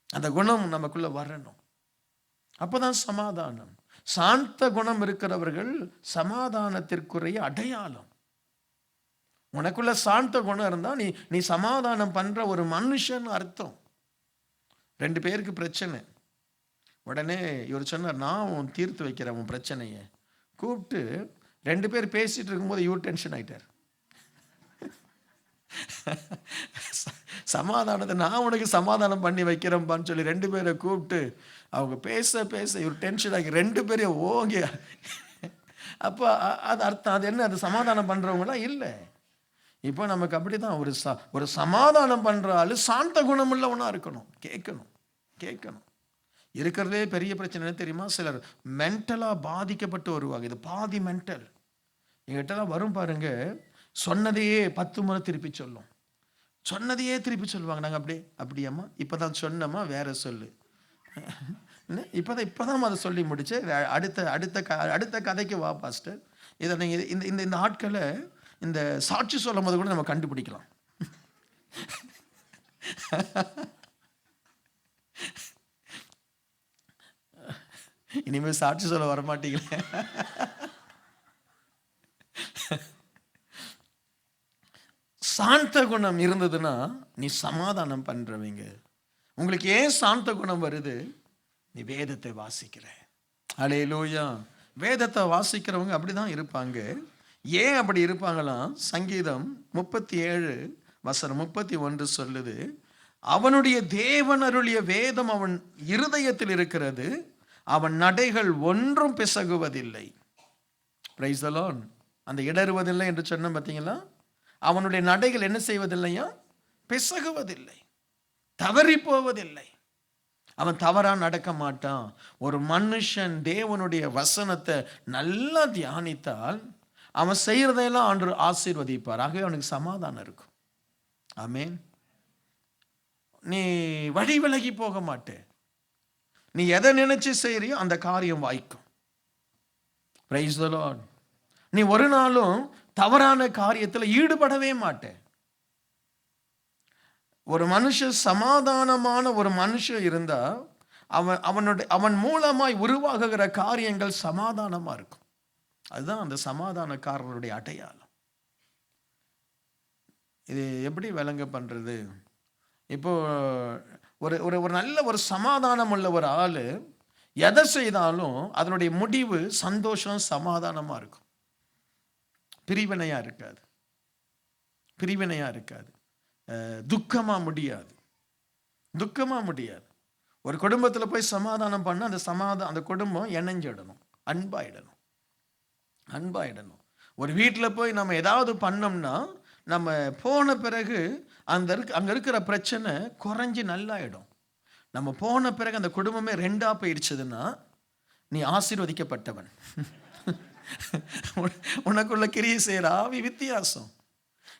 அந்த குணம் நமக்குள்ள வரணும். அப்போதான் சமாதானம். சாந்த குணம் இருக்கிறவர்கள் சமாதானத்திற்குரிய அடையாளம். உனக்குள்ள சாந்த குணம் இருந்தா நீ சமாதானம் பண்ற ஒரு மனுஷன் அர்த்தம். 2 பேருக்கு பிரச்சனை. உடனே இவர் சொன்னார், நான் உன் தீர்த்து வைக்கிறேன் உன் பிரச்சனையை. கூப்பிட்டு 2 பேர் பேசிட்டு இருக்கும்போது இவர் டென்ஷன் ஆயிட்டார். சமாதானத்தை நான் உனக்கு சமாதானம் பண்ணி வைக்கிறேன்பான்னு சொல்லி 2 பேரை கூப்பிட்டு அவங்க பேச பேச இவர் டென்ஷன் ஆகி 2 பேரையும் ஓங்க. அப்போ அது அர்த்தம், அது என்ன? அது சமாதானம் பண்றவங்களா இல்லை. இப்போ நமக்கு அப்படிதான் ஒரு சமாதானம் பண்ற ஆளு சாந்த குணம் உள்ளவனா இருக்கணும். கேட்கணும். இருக்கிறதே பெரிய பிரச்சனை என்ன தெரியுமா? சிலர் மென்டலா பாதிக்கப்பட்டு வருவாங்க. இது பாதி மென்டல். எங்கிட்டலாம் வரும் பாருங்க, சொன்னதையே 10 முறை திருப்பி சொல்லுவாங்க. நாங்கள் அப்படியாம்மா இப்போதான் சொன்னோமா, வேற சொல்லு. இப்போதான் அதை சொல்லி முடிச்சு அடுத்த கதைக்கு வா பாஸ்டர். இதை நீங்கள் இந்த ஆட்களை இந்த சாட்சி சொல்லும் போது கூட நம்ம கண்டுபிடிக்கலாம். இனிமேல் சாட்சி சொல்ல வரமாட்டீங்களே. சாந்த குணம் இருந்ததுன்னா நீ சமாதானம் பண்றவங்க. உங்களுக்கு ஏன் சாந்த குணம் வருது? நீ வேதத்தை வாசிக்கிற. அல்லேலூயா. வேதத்தை வாசிக்கிறவங்க அப்படிதான் இருப்பாங்க. ஏன் அப்படி இருப்பாங்களாம்? சங்கீதம் 37:31 சொல்லுது, அவனுடைய தேவன் அருளிய வேதம் அவன் இருதயத்தில் இருக்கிறது, அவன் நடைகள் ஒன்றும் பிசகுவதில்லை. Price the Lord. அந்த இடறுவதில்லை என்று சொன்ன பார்த்தீங்களா? அவனுடைய நடைகள் என்ன செய்வதில்லையா? பிசகுவதில்லை, தவறி போவதில்லை. அவன் தவறா நடக்க மாட்டான். ஒரு மனுஷன் தேவனுடைய வசனத்தை நல்லா தியானித்தால் அவன் செய்யறதையெல்லாம் ஆண்டவர் ஆசீர்வதிப்பார். ஆகவே அவனுக்கு சமாதானம் இருக்கும். ஆமென். நீ வழி விலகி போக மாட்டே. நீ எதை நினைச்சு செய்யறியோ அந்த காரியம் வாய்க்கும். Price the Lord. நீ ஒரு நாளும் தவறான காரியத்தில் ஈடுபடவே மாட்டே. ஒரு மனுஷன் சமாதானமான ஒரு மனுஷன் இருந்தா அவன் மூலமாய் உருவாகுகிற காரியங்கள் சமாதானமா இருக்கும். அதுதான் அந்த சமாதானக்காரனுடைய அடையாளம். இது எப்படி விளங்க பண்றது? இப்போ ஒரு ஒரு ஒரு நல்ல ஒரு சமாதானம் உள்ள ஒரு ஆளு எதை செய்தாலும் அதனுடைய முடிவு சந்தோஷம், சமாதானமா இருக்கும். பிரிவினையா இருக்காது, பிரிவினையா இருக்காது, துக்கமா முடியாது, துக்கமா முடியாது. ஒரு குடும்பத்தில் போய் சமாதானம் பண்ண அந்த குடும்பம் இணைஞ்சிடணும், அன்பாயிடணும், அன்பாயிடணும். ஒரு வீட்டில் போய் நம்ம ஏதாவது பண்ணோம்னா நம்ம போன பிறகு அங்கே இருக்கிற பிரச்சனை குறைஞ்சி நல்லாயிடும். நம்ம போன பிறகு அந்த குடும்பமே ரெண்டா போயிடுச்சதுன்னா நீ ஆசீர்வதிக்கப்பட்டவன். உனக்குள்ள கிரியை செய்கிற ஆவி வித்தியாசம்.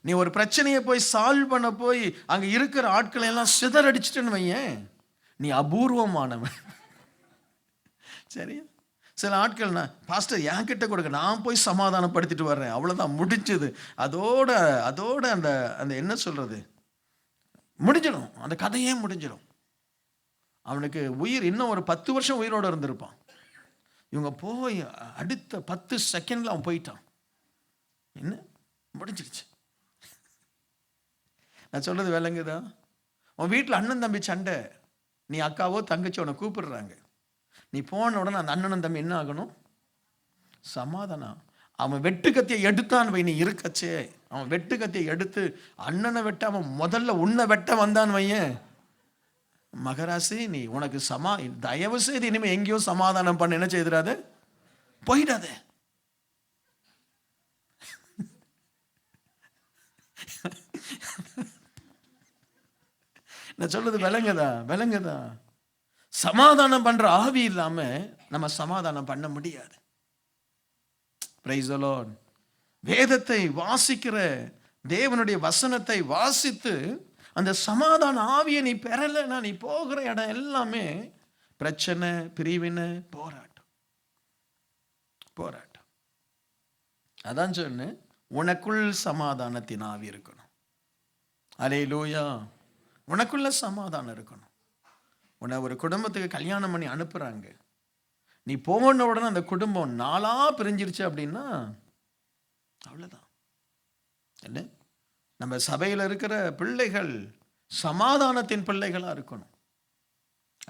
நீ ஒரு பிரச்சனையை போய் சால்வ் பண்ண போய் அங்கே இருக்கிற ஆட்களை எல்லாம் சிதறடிச்சிட்டுன்னு வையேன், நீ அபூர்வமானவன். சரியா? சில ஆட்கள்னா பாஸ்டர் என் கிட்ட கொடுக்க, நான் போய் சமாதானப்படுத்திட்டு வர்றேன், அவ்வளோதான் முடிஞ்சது, அதோட அந்த அந்த என்ன சொல்றது முடிஞ்சிடும், அந்த கதையே முடிஞ்சிடும். அவனுக்கு உயிர் இன்னும் ஒரு 10 வருஷம் உயிரோடு இருந்திருப்பான். இவங்க போய் அடுத்த 10 செகண்ட்ல அவன் போயிட்டான். என்ன முடிஞ்சிருச்சு. நான் சொல்றது விளங்குதா? உன் வீட்டில் அண்ணன் தம்பி சண்டை, நீ அக்காவோ தங்கச்சி உன்னை கூப்பிடுறாங்க, நீ போன உடனே அந்த அண்ணனும் தம்பி என்ன ஆகணும்? சமாதானம். அவன் வெட்டு கத்தியை எடுத்தான் வை, நீ இருக்கச்சே அவன் வெட்டு கத்தியை எடுத்து அண்ணனை வெட்ட அவன் முதல்ல உன்னை வெட்ட வந்தான் வையன், மகராசி நீ உனக்கு தயவு செய்து இனிமே எங்கேயோ சமாதானம் பண்ண என்ன செய்திடாத, போயிடாத. நான் சொல்றது விளங்குதா? விளங்குதா? சமாதானம் பண்ற ஆவி இல்லாம நம்ம சமாதானம் பண்ண முடியாது. Price the Lord. வேதத்தை வாசிக்கிற, தேவனுடைய வசனத்தை வாசித்து அந்த சமாதான ஆவியை நீ பெறலைன்னா நீ போகிற இடம் எல்லாமே பிரச்சனை, பிரிவினை, போராட்டம், போராட்டம். அதான் சொன்னேன், உனக்குள் சமாதானத்தின் ஆவி இருக்கணும். அல்லேலூயா. உனக்குள்ள சமாதானம் இருக்கணும். உன்னை ஒரு குடும்பத்துக்கு கல்யாணம் பண்ணி அனுப்புறாங்க, நீ போன உடனே அந்த குடும்பம் நாளா பிரிஞ்சிருச்சு அப்படின்னா அவ்வளவுதான். என்ன, நம்ம சபையில் இருக்கிற பிள்ளைகள் சமாதானத்தின் பிள்ளைகளா இருக்கணும்.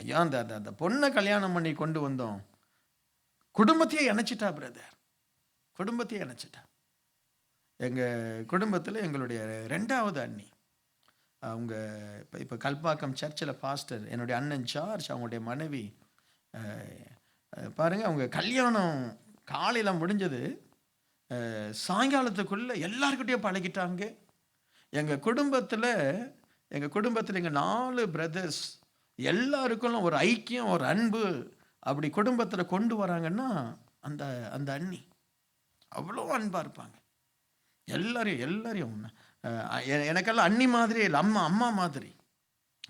ஐயா அந்த அந்த பொண்ணை கல்யாணம் பண்ணி கொண்டு வந்தோம், குடும்பத்தையே இணைச்சிட்டா பிரதர், குடும்பத்தையே இணைச்சிட்டா. எங்க குடும்பத்தில் எங்களுடைய 2வது அண்ணி, அவங்க இப்போ கல்பாக்கம் சர்ச்சில் பாஸ்டர், என்னுடைய அண்ணன் சார்ஜ், அவங்களுடைய மனைவி பாருங்க, அவங்க கல்யாணம் காலையில் முடிஞ்சது, சாயங்காலத்துக்குள்ள எல்லாருக்கிட்டையும் பழகிட்டாங்க. எங்கள் குடும்பத்தில் எங்கள் 4 பிரதர்ஸ் எல்லாருக்கும் ஒரு ஐக்கியம், ஒரு அன்பு அப்படி குடும்பத்தில் கொண்டு வராங்கன்னா அந்த அந்த அண்ணி அவ்வளோ அன்பாக இருப்பாங்க. எல்லாரையும் எனக்கெல்லாம் அண்ணி மாதிரி இல்லை, அம்மா மாதிரி.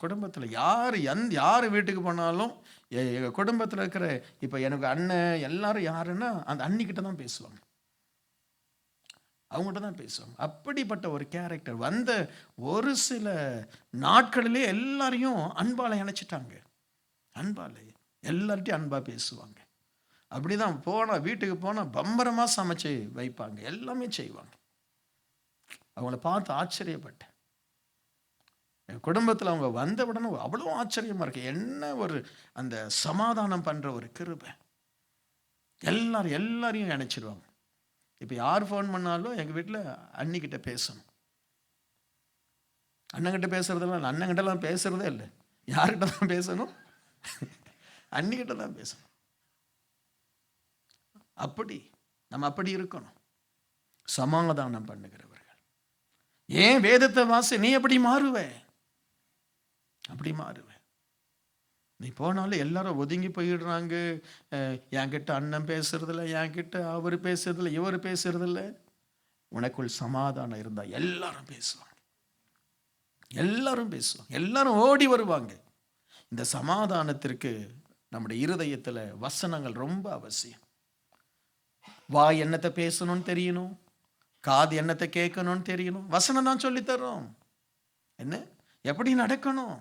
குடும்பத்தில் யார் வீட்டுக்கு போனாலும் எங்கள் குடும்பத்தில் இருக்கிற இப்போ எனக்கு அண்ணன் எல்லாரும் யாருன்னா அந்த அண்ணிக்கிட்ட தான் பேசுவாங்க, அவங்ககிட்ட தான் பேசுவாங்க. அப்படிப்பட்ட ஒரு கேரக்டர் வந்த ஒரு சில நாட்களிலே எல்லாரையும் அன்பால இணைச்சிட்டாங்க. அன்பால எல்லார்ட்டையும் அன்பா பேசுவாங்க. அப்படிதான் வீட்டுக்கு போனால் பம்பரமாக சமைச்சு வைப்பாங்க, எல்லாமே செய்வாங்க. அவங்கள பார்த்து ஆச்சரியப்பட்டேன். என் குடும்பத்தில் அவங்க வந்த உடனே அவ்வளோ ஆச்சரியமா இருக்கு. என்ன ஒரு அந்த சமாதானம் பண்ற ஒரு கிருபை. எல்லாரையும் இணைச்சிடுவாங்க. இப்போ யார் ஃபோன் பண்ணாலும் எங்கள் வீட்டில் அண்ணிக்கிட்ட பேசணும். அண்ணங்கிட்ட பேசுறதெல்லாம் இல்லை, அண்ணங்கிட்டலாம் பேசுறதே இல்லை. யார்கிட்ட தான் பேசணும்? அண்ணிக்கிட்ட தான் பேசணும். நம்ம அப்படி இருக்கணும், சமாதானம் பண்ணுகிறவர்கள். ஏன் வேதத்தை வாசி, நீ அப்படி மாறுவே. நீ போனாலும் எல்லாரும் ஒதுங்கி போயிடுறாங்க. என்கிட்ட அண்ணன் பேசுறதில்ல, என்கிட்ட அவர் பேசுறதில்ல, இவர் பேசுறதில்ல. உனக்குள் சமாதானம் இருந்தா எல்லாரும் பேசுவாங்க, எல்லாரும் பேசுவாங்க, எல்லாரும் ஓடி வருவாங்க. இந்த சமாதானத்திற்கு நம்முடைய இருதயத்தில் வசனங்கள் ரொம்ப அவசியம். வாய் என்னத்தை பேசணும்னு தெரியணும், காது என்னத்தை கேட்கணும்னு தெரியணும். வசனம் தான் சொல்லித்தரோம். என்ன எப்படி நடக்கணும்,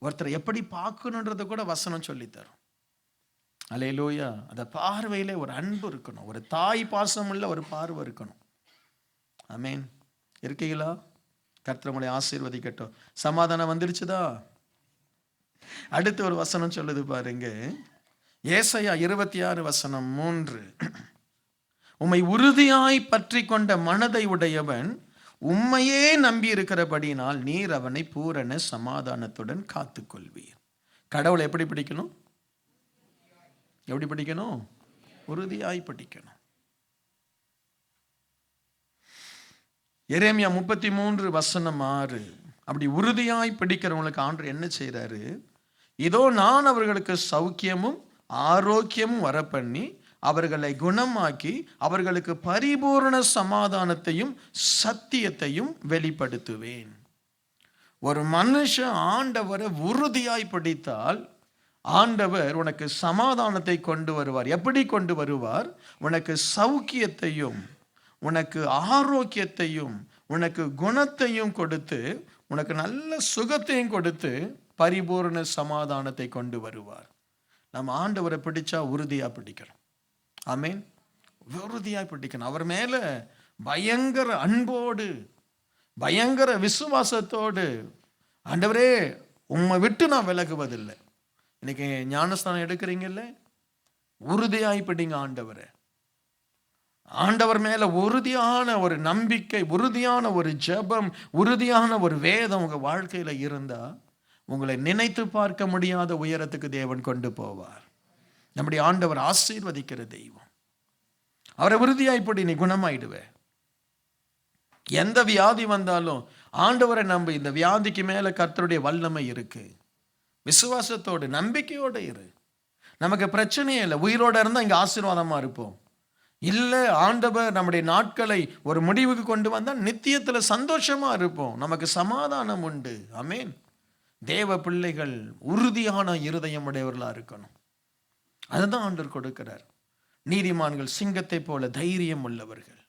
ஒருத்தர் எப்படி பார்க்கணுன்றத கூட வசனம் சொல்லித்தரும். அல்லேலூயா. அந்த பார்வையில ஒரு அன்பு இருக்கணும், ஒரு தாய் பாசம் உள்ள ஒரு பார்வை இருக்கணும். ஆமென். இருக்கீங்களா? கர்த்தர் உங்களை ஆசீர்வதிக்கட்டும். சமாதானம் வந்துருச்சுதா? அடுத்து ஒரு வசனம் சொல்லுது பாருங்க, ஏசாயா 26:3. உம்மை உறுதியாய் பற்றி கொண்ட மனதை உடையவன் உம்மையே நம்பி இருக்கிறபடினால் நீர் அவனை பூரண சமாதானத்துடன் காத்துக்கொள்வீர். கடவுளை எப்படி பிடிக்கணும்? எப்படி பிடிக்கணும்? உறுதியாய் பிடிக்கணும். எரேமியா 33:6. அப்படி உறுதியாய் பிடிக்கிறவங்களுக்கு ஆண்டவர் என்ன செய்றாரு? இதோ நான் அவர்களுக்கு சௌக்கியமும் ஆரோக்கியமும் வரப்பண்ணி அவர்களை குணமாக்கி அவர்களுக்கு பரிபூரண சமாதானத்தையும் சத்தியத்தையும் வெளிப்படுத்துவேன். ஒரு மனுஷன் ஆண்டவரை உறுதியாய் பிடித்தால் ஆண்டவர் உனக்கு சமாதானத்தை கொண்டு வருவார். எப்படி கொண்டு வருவார்? உனக்கு சௌக்கியத்தையும் உனக்கு ஆரோக்கியத்தையும் உனக்கு குணத்தையும் கொடுத்து உனக்கு நல்ல சுகத்தையும் கொடுத்து பரிபூர்ண சமாதானத்தை கொண்டு வருவார். நம்ம ஆண்டவரை பிடிச்சா உறுதியா பிடிக்கணும். ஆமென். உறுதியா பிடிக்கணும். அவர் மேல பயங்கர அன்போடு பயங்கர விசுவாசத்தோடு, ஆண்டவரே உம்மை விட்டு நான் விலகுவதில்லை. இன்னைக்கு ஞானஸ்தானம் எடுக்கிறீங்கல்ல, உறுதியாய் பிடிங்க ஆண்டவரை. ஆண்டவர் மேல உறுதியான ஒரு நம்பிக்கை, உறுதியான ஒரு ஜெபம், உறுதியான ஒரு வேதம் உங்க வாழ்க்கையில இருந்தா உங்களை நினைத்து பார்க்க முடியாத உயரத்துக்கு தேவன் கொண்டு போவார். நம்முடைய ஆண்டவர் ஆசீர்வதிக்கிற தெய்வம். அவரை உறுதியாய்ப்படி நீ குணமாயிடுவே. எந்த வியாதி வந்தாலும் ஆண்டவரை நம்பி, இந்த வியாதிக்கு மேல கர்த்தருடைய வல்லமை இருக்கு. விசுவாசத்தோடு நம்பிக்கையோடு இரு. நமக்கு பிரச்சனையே இல்லை. உயிரோட இருந்தா இங்க ஆசீர்வாதமா இருப்போம். இல்ல, ஆண்டவர் நம்முடைய நாட்களை ஒரு முடிவுக்கு கொண்டு வந்தால் நித்தியத்துல சந்தோஷமா இருப்போம். நமக்கு சமாதானம் உண்டு. ஆமென். தேவ பிள்ளைகள் உறுதியான இருதயம் உடையவர்களா இருக்கணும். அதுதான் ஆண்டவர் கொடுக்கிறார். நீதிமான்கள் சிங்கத்தை போல தைரியம் உள்ளவர்கள்,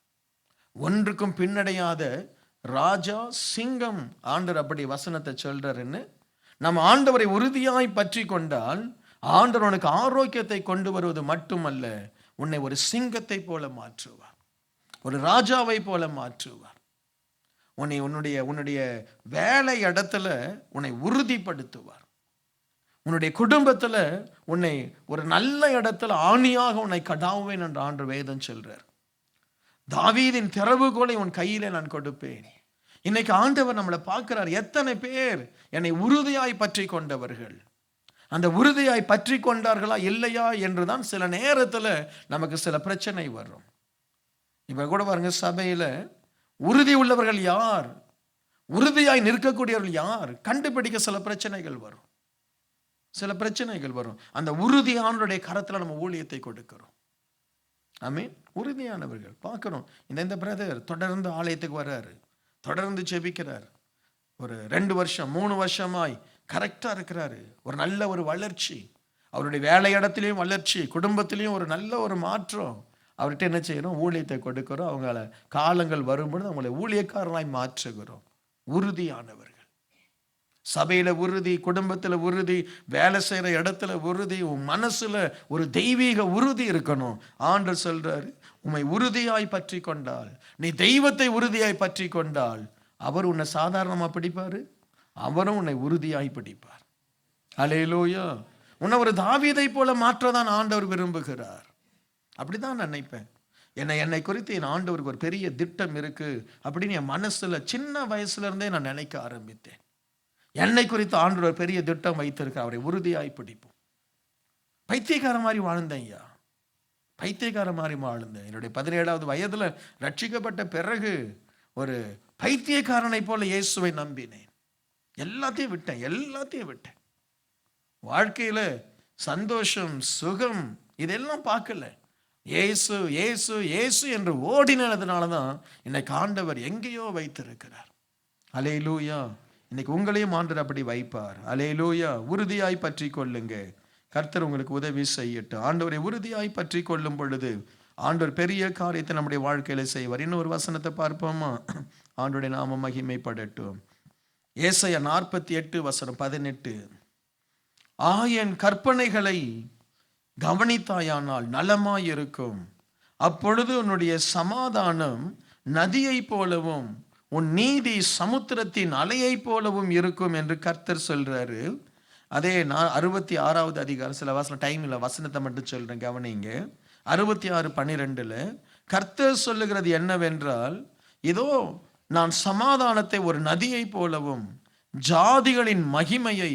ஒன்றுக்கும் பின்னடையாத ராஜா சிங்கம். ஆண்டவர் அப்படி வசனத்தை சொல்றாருன்னு நம்ம ஆண்டவரை உறுதியாய் பற்றி கொண்டால் ஆண்டவர் உனக்கு ஆரோக்கியத்தை கொண்டு வருவது மட்டுமல்ல, உன்னை ஒரு சிங்கத்தை போல மாற்றுவார், ஒரு ராஜாவை போல மாற்றுவார். உன்னுடைய வேலை இடத்துல உன்னை உறுதிப்படுத்துவார். உன்னுடைய குடும்பத்துல உன்னை ஒரு நல்ல இடத்துல ஆணியாக உன்னை கடாவுவேன் என்று ஆண்டவர் வேதம் சொல்றார். தாவீதின் திறவுகோலை உன் கையிலே நான் கொடுப்பேன். இன்னைக்கு ஆண்டவர் நம்மளை பார்க்கிறார். எத்தனை பேர் என்னை உறுதியாய் பற்றி கொண்டவர்கள்? அந்த உறுதியாய் பற்றி கொண்டார்களா இல்லையா என்றுதான் சில நேரத்துல நமக்கு சில பிரச்சனை வரும். இப்ப கூட பாருங்க, சபையில உறுதி உள்ளவர்கள் யார், உறுதியாய் நிற்கக்கூடியவர்கள் யார் கண்டுபிடிக்க சில பிரச்சனைகள் வரும். சில பிரச்சனைகள் வரும். அந்த உறுதியானவருடைய கரத்துல நம்ம ஊழியத்தை கொடுக்கிறோம். ஆமென். உறுதியானவர்கள் பார்க்கிறோம். இந்த பிரதர் தொடர்ந்து ஆலயத்துக்கு வர்றாரு, தொடர்ந்து ஜெபிக்கிறார், ஒரு 2 வருஷம் 3 வருஷமாய் கரெக்டா இருக்கிறாரு. ஒரு நல்ல ஒரு வளர்ச்சி, அவருடைய வேலை இடத்துலையும் வளர்ச்சி, குடும்பத்திலையும் ஒரு நல்ல ஒரு மாற்றம். அவர்கிட்ட என்ன செய்யறோம்? ஊழியத்தை கொடுக்கிறோம். அவங்கள காலங்கள் வரும்பொழுது அவங்களை ஊழியக்காரனாய் மாற்றுகிறோம். உறுதியானவர்கள். சபையில உறுதி, குடும்பத்துல உறுதி, வேலை செய்யற இடத்துல உறுதி, உன் மனசுல ஒரு தெய்வீக உறுதி இருக்கணும். ஆண்டவர் சொல்றாரு, உம்மை உறுதியாய் பற்றி கொண்டால், நீ தெய்வத்தை உறுதியாய் பற்றி கொண்டால் அவர் உன்னை சாதாரணமா பிடிப்பாரு, அவரும் உன்னை உறுதியாய் பிடிப்பார். அல்லேலூயா. உன்னை ஒரு தாவீதை போல மாற்றதான் ஆண்டவர் விரும்புகிறார். அப்படிதான் நான் நினைப்பேன். என்னை குறித்து என் ஆண்டவருக்கு ஒரு பெரிய திட்டம் இருக்கு அப்படின்னு என் மனசுல சின்ன வயசுல இருந்தே நான் நினைக்க ஆரம்பித்தேன். என்னை குறித்து ஆண்டவர் ஒரு பெரிய திட்டம் வைத்திருக்க, அவரை உறுதியாய் பிடிப்போம். பைத்தியக்கார மாதிரி வாழ்ந்தேன் ஐயா, பைத்தியக்கார மாதிரி வாழ்ந்தேன். என்னுடைய 17வது வயதுல ரட்சிக்கப்பட்ட பிறகு ஒரு பைத்தியக்காரனை போல இயேசுவை நம்பினேன். எல்லாத்தையும் விட்டேன். வாழ்க்கையில சந்தோஷம், சுகம் இதெல்லாம் பார்க்கல. இயேசு இயேசு இயேசு என்று ஓடினதுனால தான் இன்னைக்கு ஆண்டவர் எங்கேயோ வைத்திருக்கிறார். அல்லேலூயா. இன்னைக்கு உங்களையும் ஆண்டவர் அப்படி வைப்பார். அல்லேலூயா. உறுதியாய் பற்றி கொள்ளுங்க. கர்த்தர் உங்களுக்கு உதவி செய்யட்டும். ஆண்டவரை உறுதியாய் பற்றி கொள்ளும் பொழுது ஆண்டவர் பெரிய காரியத்தை நம்முடைய வாழ்க்கையில செய்வார். இன்னொரு வசனத்தை பார்ப்போமா? ஆண்டவருடைய நாமம் மகிமைப்படட்டும். ஏசாயா 48:18. என் கற்பனைகளை கவனித்தாயானால் நலமாயிருக்கும், அப்பொழுது உன்னுடைய சமாதானம் நதியை போலவும் உன் நீதி சமுத்திரத்தின் அலையை போலவும் இருக்கும் என்று கர்த்தர் சொல்றாரு. அதே 66வது அதிகாரம், சில வசனம் டைம் இல்லை, வசனத்தை மட்டும் சொல்றேன், கவனிங்க. 66:12 கர்த்தர் சொல்லுகிறது என்னவென்றால், இதோ நான் சமாதானத்தை ஒரு நதியை போலவும் ஜாதிகளின் மகிமையை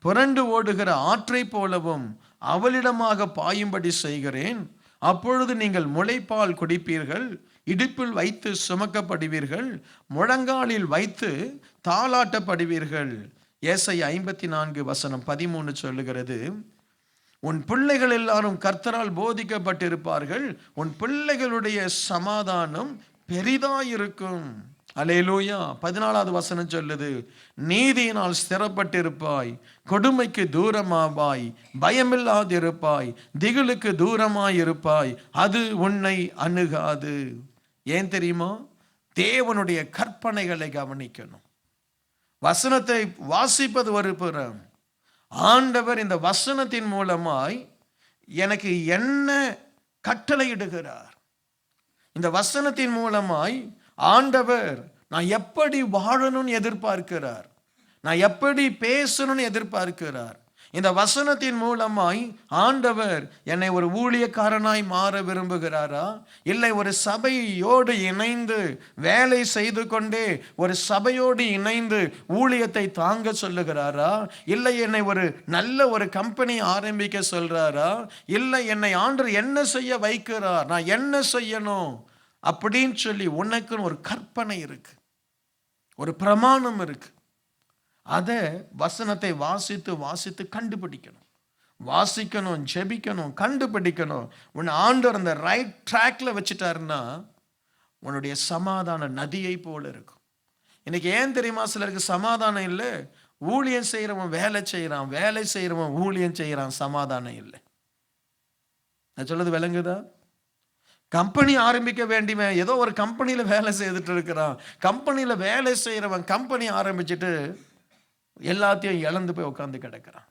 புரண்டு ஓடுகிற ஆற்றை போலவும் அவளிடமாக பாயும்படி செய்கிறேன். அப்பொழுது நீங்கள் முளைப்பால் குடிப்பீர்கள், இடுப்பில் வைத்து சுமக்கப்படுவீர்கள், முழங்காலில் வைத்து தாளாட்டப்படுவீர்கள். ஏசாயா 54:13 சொல்லுகிறது, உன் பிள்ளைகள் எல்லாரும் கர்த்தரால் போதிக்கப்பட்டிருப்பார்கள், உன் பிள்ளைகளுடைய சமாதானம் பெரிதாயிருக்கும். அல்லேலூயா. 14வது வசனம் சொல்லுது, நீதியினால் ஸ்திரப்பட்டிருப்பாய், கொடுமைக்கு தூரமாவாய், பயமில்லாதிருப்பாய், திகிலுக்கு தூரமாயிருப்பாய், அது உன்னை அணுகாது. ஏன் தெரியுமா? தேவனுடைய கற்பனைகளை கவனிக்கணும். வசனத்தை வாசிப்பது ஒரு புறம், ஆண்டவர் இந்த வசனத்தின் மூலமாய் எனக்கு என்ன கட்டளையிடுகிறார், இந்த வசனத்தின் மூலமாய் ஆண்டவர் நான் எப்படி வாழணும்னு எதிர்பார்க்கிறார், நான் எப்படி பேசணும்னு எதிர்பார்க்கிறார். இந்த வசனத்தின் மூலமாய் ஆண்டவர் என்னை ஒரு ஊழியக்காரனாய் மாற விரும்புகிறாரா, இல்லை ஒரு சபையோடு இணைந்து வேலை செய்து கொண்டே ஒரு சபையோடு இணைந்து ஊழியத்தை தாங்க சொல்லுகிறாரா, இல்லை என்னை ஒரு நல்ல ஒரு கம்பெனி ஆரம்பிக்க சொல்றாரா, இல்லை என்னை ஆண்டவர் என்ன செய்ய வைக்கிறார், நான் என்ன செய்யணும் அப்படின்னு சொல்லி உனக்குன்னு ஒரு கற்பனை இருக்கு, ஒரு பிரமாணம் இருக்கு. அதை வசனத்தை வாசித்து வாசித்து கண்டுபிடிக்கணும், வாசிக்கணும், ஜெபிக்கணும், கண்டுபிடிக்கணும். உன்னை ஆண்டவர் அந்த ரைட் ட்ராக்ல வச்சுட்டாருன்னா உன்னுடைய சமாதான நதியை போல இருக்கும். இன்னைக்கு ஏன் தெரியுமா சிலருக்கு சமாதானம் இல்லை? ஊழியம் செய்யறவன் வேலை செய்யறான், வேலை செய்யறவன் ஊழியம் செய்யறான், சமாதானம் இல்லை. நான் சொல்றது விளங்குதா? கம்பெனி ஆரம்பிக்க வேண்டியவன் ஏதோ ஒரு கம்பெனியில் வேலை செய்துட்டு இருக்கிறான், கம்பெனியில் வேலை செய்கிறவன் கம்பெனி ஆரம்பிச்சுட்டு எல்லாத்தையும் இழந்து போய் உட்காந்து கிடக்கிறான்.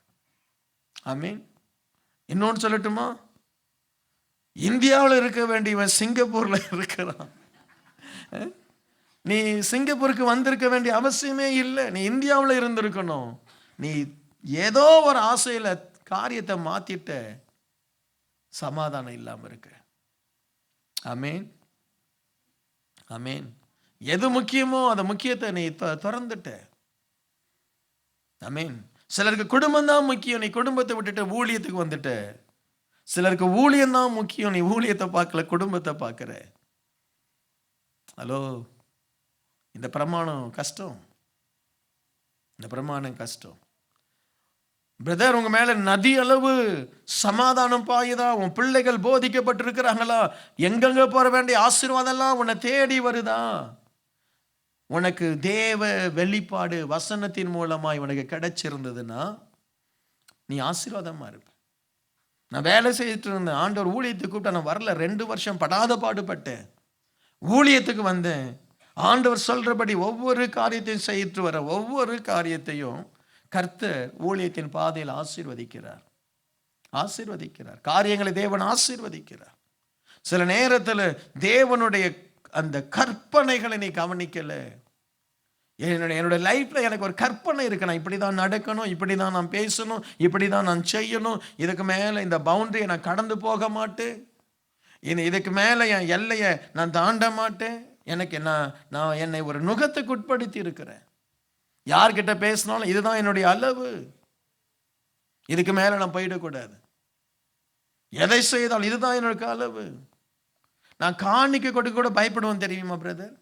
ஆமீன். இன்னொன்று சொல்லட்டுமா? இந்தியாவில் இருக்க வேண்டியவன் சிங்கப்பூர்ல இருக்கிறான். நீ சிங்கப்பூருக்கு வந்திருக்க வேண்டிய அவசியமே இல்லை, நீ இந்தியாவில் இருந்திருக்கணும். நீ ஏதோ ஒரு ஆசையில் காரியத்தை மாத்திட்ட, சமாதானம் இல்லாமல் இருக்க. ஆமேன், ஆமேன். எது முக்கியமோ அந்த முக்கியத்தை நீ திறந்துட்ட. ஆமேன். சிலருக்கு குடும்பம் தான் முக்கியம், நீ குடும்பத்தை விட்டுட்டு ஊழியத்துக்கு வந்துட்ட. சிலருக்கு ஊழியம் தான் முக்கியம், நீ ஊழியத்தை பார்க்கல, குடும்பத்தை பார்க்கிற. ஹலோ, இந்த பிரமாணம் கஷ்டம், இந்த பிரமாணம் கஷ்டம். பிரதர், உங்க மேல நதி அளவு சமாதானம் பாயுதா? உன் பிள்ளைகள் போதிக்கப்பட்டிருக்கிறாங்களா? எங்கெங்க போற வேண்டிய ஆசீர்வாதம் எல்லாம் உன்னை தேடி வருதா? உனக்கு தேவ வெளிப்பாடு வசனத்தின் மூலமாய் உனக்கு கிடைச்சிருந்ததுன்னா நீ ஆசீர்வாதமா இருப்ப. நான் வேலை செய்துட்டு இருந்தேன், ஆண்டவர் ஊழியத்துக்கு கூப்பிட்டா நான் வரல, 2 வருஷம் படாத பாடுபட்டேன். ஊழியத்துக்கு வந்தேன், ஆண்டவர் சொல்றபடி ஒவ்வொரு காரியத்தையும் செய்துட்டு வர ஒவ்வொரு காரியத்தையும் கர்த்தர் ஊழியத்தின் பாதையில் ஆசீர்வதிக்கிறார், ஆசீர்வதிக்கிறார். காரியங்களை தேவன் ஆசீர்வதிக்கிறார். சில நேரத்தில் தேவனுடைய அந்த கற்பனைகளை நீ கவனிக்கல. என்னோட லைஃப்ல எனக்கு ஒரு கற்பனை இருக்கு, நான் இப்படி தான் நடக்கணும், இப்படி தான் நான் பேசணும், இப்படி தான் நான் செய்யணும், இதுக்கு மேலே இந்த பவுண்டரியை நான் கடந்து போக மாட்டேன், இதுக்கு மேலே என் எல்லையை நான் தாண்ட மாட்டேன். எனக்கு நான் என்னை ஒரு நுகத்துக்கு உட்படுத்தி இருக்கிறேன். யார்கிட்ட பேசினாலும் இதுதான் என்னுடைய அளவு, இதுக்கு மேல நான் போயிடக்கூடாது. எதை செய்தாலும் இதுதான் என்னோட அளவு. நான் காணிக்க கொடுக்க கூட பயப்படுவேன், தெரியுமா பிரதர்?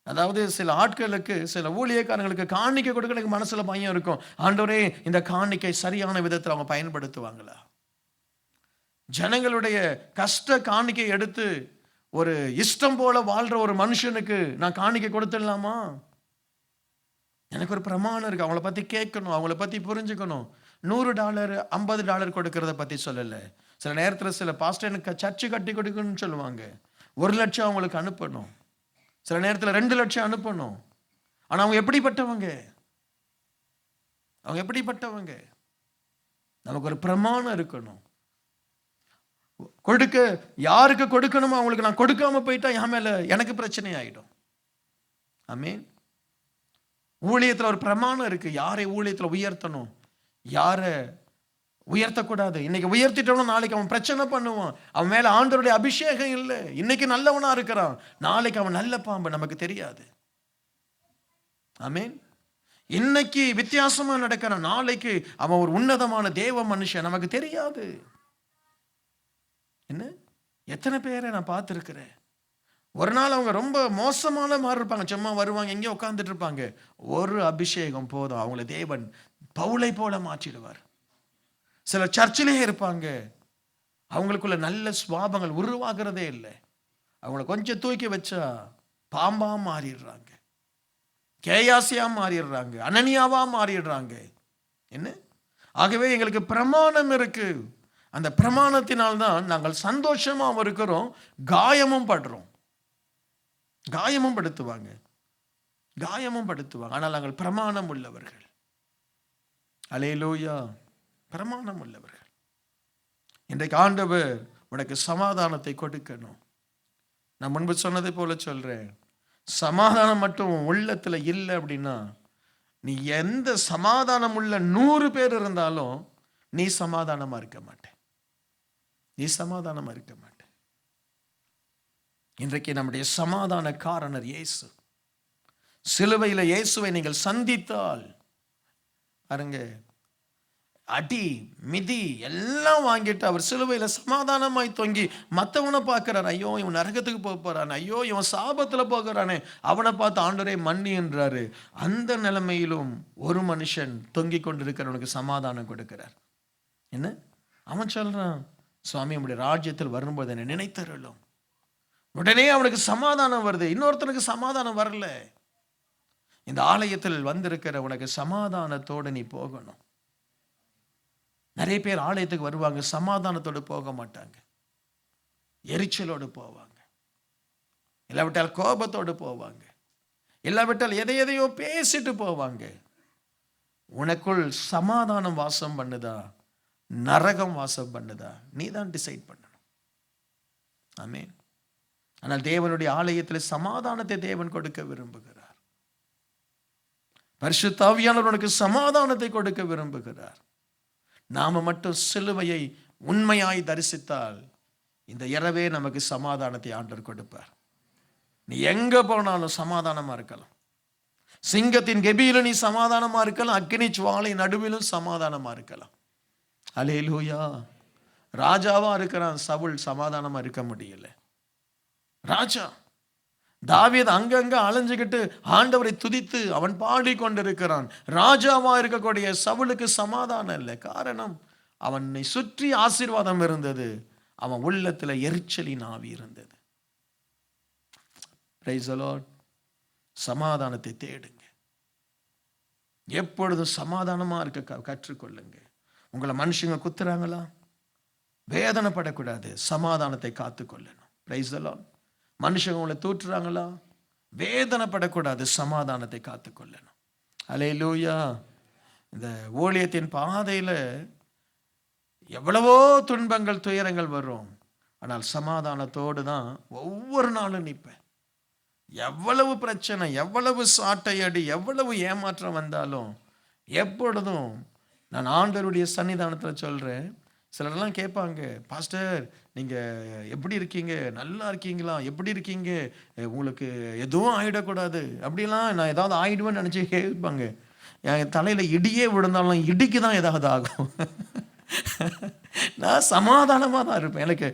அதாவது சில ஆட்களுக்கு, சில ஊழியக்காரங்களுக்கு காணிக்க கொடுக்க எனக்கு மனசுல பயம் இருக்கும். ஆண்டவரே, இந்த காணிக்கை சரியான விதத்தில் அவங்க பயன்படுத்துவாங்களா? ஜனங்களுடைய கஷ்ட காணிக்கை எடுத்து ஒரு இஷ்டம் போல வாழ்ற ஒரு மனுஷனுக்கு நான் காணிக்கை கொடுத்துடலாமா? எனக்கு ஒரு பிரமாணம் இருக்குது, அவங்கள பற்றி கேட்கணும், அவங்கள பற்றி புரிஞ்சுக்கணும். $100 $50 கொடுக்கறத பற்றி சொல்லலை. சில நேரத்தில் சில பாஸ்டர் எனக்கு சர்ச்சு கட்டி கொடுக்கணும்னு சொல்லுவாங்க. 1 லட்சம் அவங்களுக்கு அனுப்பணும், சில நேரத்தில் 2 லட்சம் அனுப்பணும். ஆனால் அவங்க எப்படிப்பட்டவங்க? அவங்க எப்படிப்பட்டவங்க? நமக்கு ஒரு பிரமாணம் இருக்கணும். கொடுக்க யாருக்கு கொடுக்கணுமோ அவங்களுக்கு நான் கொடுக்காம போயிட்டா என் மேல எனக்கு பிரச்சனை ஆயிடும். ஆமென். ஊழியத்தில் ஒரு பிரமாணம் இருக்கு. யாரை ஊழியத்தில் உயர்த்தணும், யாரை உயர்த்தக்கூடாது. இன்னைக்கு உயர்த்திட்டோம்னா நாளைக்கு அவன் பிரச்சனை பண்ணுவான். அவன் மேல ஆண்டவருடைய அபிஷேகம் இல்லை. இன்னைக்கு நல்லவனா இருக்கிறான், நாளைக்கு அவன் நல்ல பாம்பு, நமக்கு தெரியாது. ஆமென். இன்னைக்கு வித்தியாசமா நடக்கிறான், நாளைக்கு அவன் ஒரு உன்னதமான தேவ மனுஷன், நமக்கு தெரியாது. என்ன எத்தனை பேரை நான் பார்த்துருக்கிறேன். ஒரு நாள் அவங்க ரொம்ப மோசமான மாதிரி இருப்பாங்க, சும்மா வருவாங்க, எங்கேயோ உட்காந்துட்டு இருப்பாங்க. ஒரு அபிஷேகம் போதும், அவங்கள தேவன் பவுலை போல மாற்றிடுவார். சில சர்ச்சிலே இருப்பாங்க, அவங்களுக்குள்ள நல்ல சுவாபங்கள் உருவாகிறதே இல்லை. அவங்கள கொஞ்சம் தூக்கி வச்சா பாம்பா மாறிடுறாங்க, கேயாசியா மாறிடுறாங்க, அனனியாவா மாறிடுறாங்க. என்ன? ஆகவே எங்களுக்கு பிரமாணம் இருக்கு. அந்த பிரமாணத்தினால்தான் நாங்கள் சந்தோஷமாகவும் இருக்கிறோம், காயமும் படுறோம். காயமும் படுத்துவாங்க, காயமும் படுத்துவாங்க. ஆனால் நாங்கள் பிரமாணம் உள்ளவர்கள். அல்லேலூயா, பிரமாணம் உள்ளவர்கள். இன்றைக்கு ஆண்டவர் உனக்கு சமாதானத்தை கொடுக்கணும். நான் முன்பு சொன்னதை போல சொல்றேன், சமாதானம் மட்டும் உள்ளத்துல இல்லை அப்படின்னா, நீ எந்த சமாதானம் உள்ள 100 பேர் இருந்தாலும் நீ சமாதானமா இருக்க மாட்டே. நீ சமாதானமா இருக்க மாட்டே. இன்றைக்கு நம்முடைய சமாதான காரணர் இயேசு. சிலுவையில் இயேசுவை நீங்கள் சந்தித்தால் பாருங்க, அடி மிதி எல்லாம் வாங்கிட்டு அவர் சிலுவையில் சமாதானமாய் தொங்கி மற்றவனை பார்க்கிறார். ஐயோ இவன் நரகத்துக்கு போக போறான், ஐயோ இவன் சாபத்தில் போகிறானே, அவனை பார்த்து ஆண்டவரே மன்னி என்றாரு. அந்த நிலைமையிலும் ஒரு மனுஷன் தொங்கி கொண்டிருக்கிறவனுக்கு சமாதானம் கொடுக்கிறார். என்ன? அவன் சொல்றான், சுவாமி நம்முடைய ராஜ்யத்தில் வரும்போது என்னை நினைத்தருளும். உடனே அவனுக்கு சமாதானம் வருது. இன்னொருத்தனுக்கு சமாதானம் வரல. இந்த ஆலயத்தில் வந்திருக்கிற உனக்கு சமாதானத்தோடு நீ போகணும். நிறைய பேர் ஆலயத்துக்கு வருவாங்க, சமாதானத்தோடு போக மாட்டாங்க, எரிச்சலோடு போவாங்க, இல்லாவிட்டால் கோபத்தோடு போவாங்க, இல்லாவிட்டால் எதையோ பேசிட்டு போவாங்க. உனக்குள் சமாதானம் வாசம் பண்ணுதா, நரகம் வாசம் பண்ணுதா, நீ தான் டிசைட் பண்ணணும். ஆமென். ஆனால் தேவனுடைய ஆலயத்தில் சமாதானத்தை தேவன் கொடுக்க விரும்புகிறார். பரிசுத்த ஆவியானவர் உனக்கு சமாதானத்தை கொடுக்க விரும்புகிறார். நாம மட்டும் சிலுவையை உண்மையாய் தரிசித்தால் இந்த இரவே நமக்கு சமாதானத்தை ஆண்டவர் கொடுப்பார். நீ எங்க போனாலும் சமாதானமா இருக்கலாம். சிங்கத்தின் கெபியில நீ சமாதானமா இருக்கலாம், அக்கினி ஜுவாலை நடுவிலும் சமாதானமா இருக்கலாம். அல்லேலூயா. ராஜாவா இருக்கிறான் சவுல், சமாதானமா இருக்க முடியல. ராஜா தாவீது அங்கங்க அலைஞ்சுக்கிட்டு ஆண்டவரை துதித்து அவன் பாடிக்கொண்டிருக்கிறான். ராஜாவா இருக்கக்கூடிய சவுலுக்கு சமாதானம் இல்லை. காரணம், அவனை சுற்றி ஆசீர்வாதம் இருந்தது, அவன் உள்ளத்துல எரிச்சலின் ஆவி இருந்தது. Price the Lord. சமாதானத்தை தேடுங்க, எப்பொழுதும் சமாதானமா இருக்க கற்றுக்கொள்ளுங்க. உங்களை மனுஷங்க குத்துறாங்களா, வேதனைப்படக்கூடாது, சமாதானத்தை காத்துக்கொள்ளணும். Price the Lord. மனுஷங்க உங்களை தூற்றுறாங்களா, வேதனைப்படக்கூடாது, சமாதானத்தை காத்துக்கொள்ளணும். அல்லேலூயா. இந்த ஊழியத்தின் பாதையில எவ்வளவோ துன்பங்கள் துயரங்கள் வரும், ஆனால் சமாதானத்தோடு தான் ஒவ்வொரு நாளும் நிற்பேன். எவ்வளவு பிரச்சனை, எவ்வளவு சாட்டையடி, எவ்வளவு ஏமாற்றம் வந்தாலும் எப்பொழுதும் நான் ஆண்டவருடைய சன்னிதானத்தில் சொல்றேன். சிலரெல்லாம் கேட்பாங்க, பாஸ்டர் நீங்கள் எப்படி இருக்கீங்க, நல்லா இருக்கீங்களா, எப்படி இருக்கீங்க, உங்களுக்கு எதுவும் ஆகிடக்கூடாது அப்படிலாம், நான் ஏதாவது ஆகிடுவேன்னு நினச்சி கேட்பாங்க. என் தலையில் இடியே விழுந்தாலும் இடிக்கு தான் ஏதாவது ஆகும். நான் சமாதானமாக தான் இருப்பேன். எனக்கு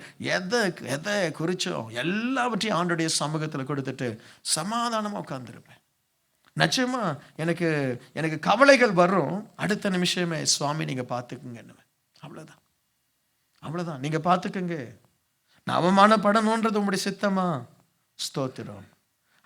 எதை குறிச்சோம் எல்லாவற்றையும் ஆண்டோடைய சமூகத்தில் கொடுத்துட்டு சமாதானமாக உட்காந்துருப்பேன். நிச்சயமா எனக்கு கவலைகள் வரும், அடுத்த நிமிஷமே சுவாமி நீங்கள் பார்த்துக்குங்க, அவ்வளோதான் அவ்வளோதான், நீங்கள் பார்த்துக்குங்க. நான் அவமானப்படணுன்றது உங்களுடைய சித்தமா? ஸ்தோத்திரம்.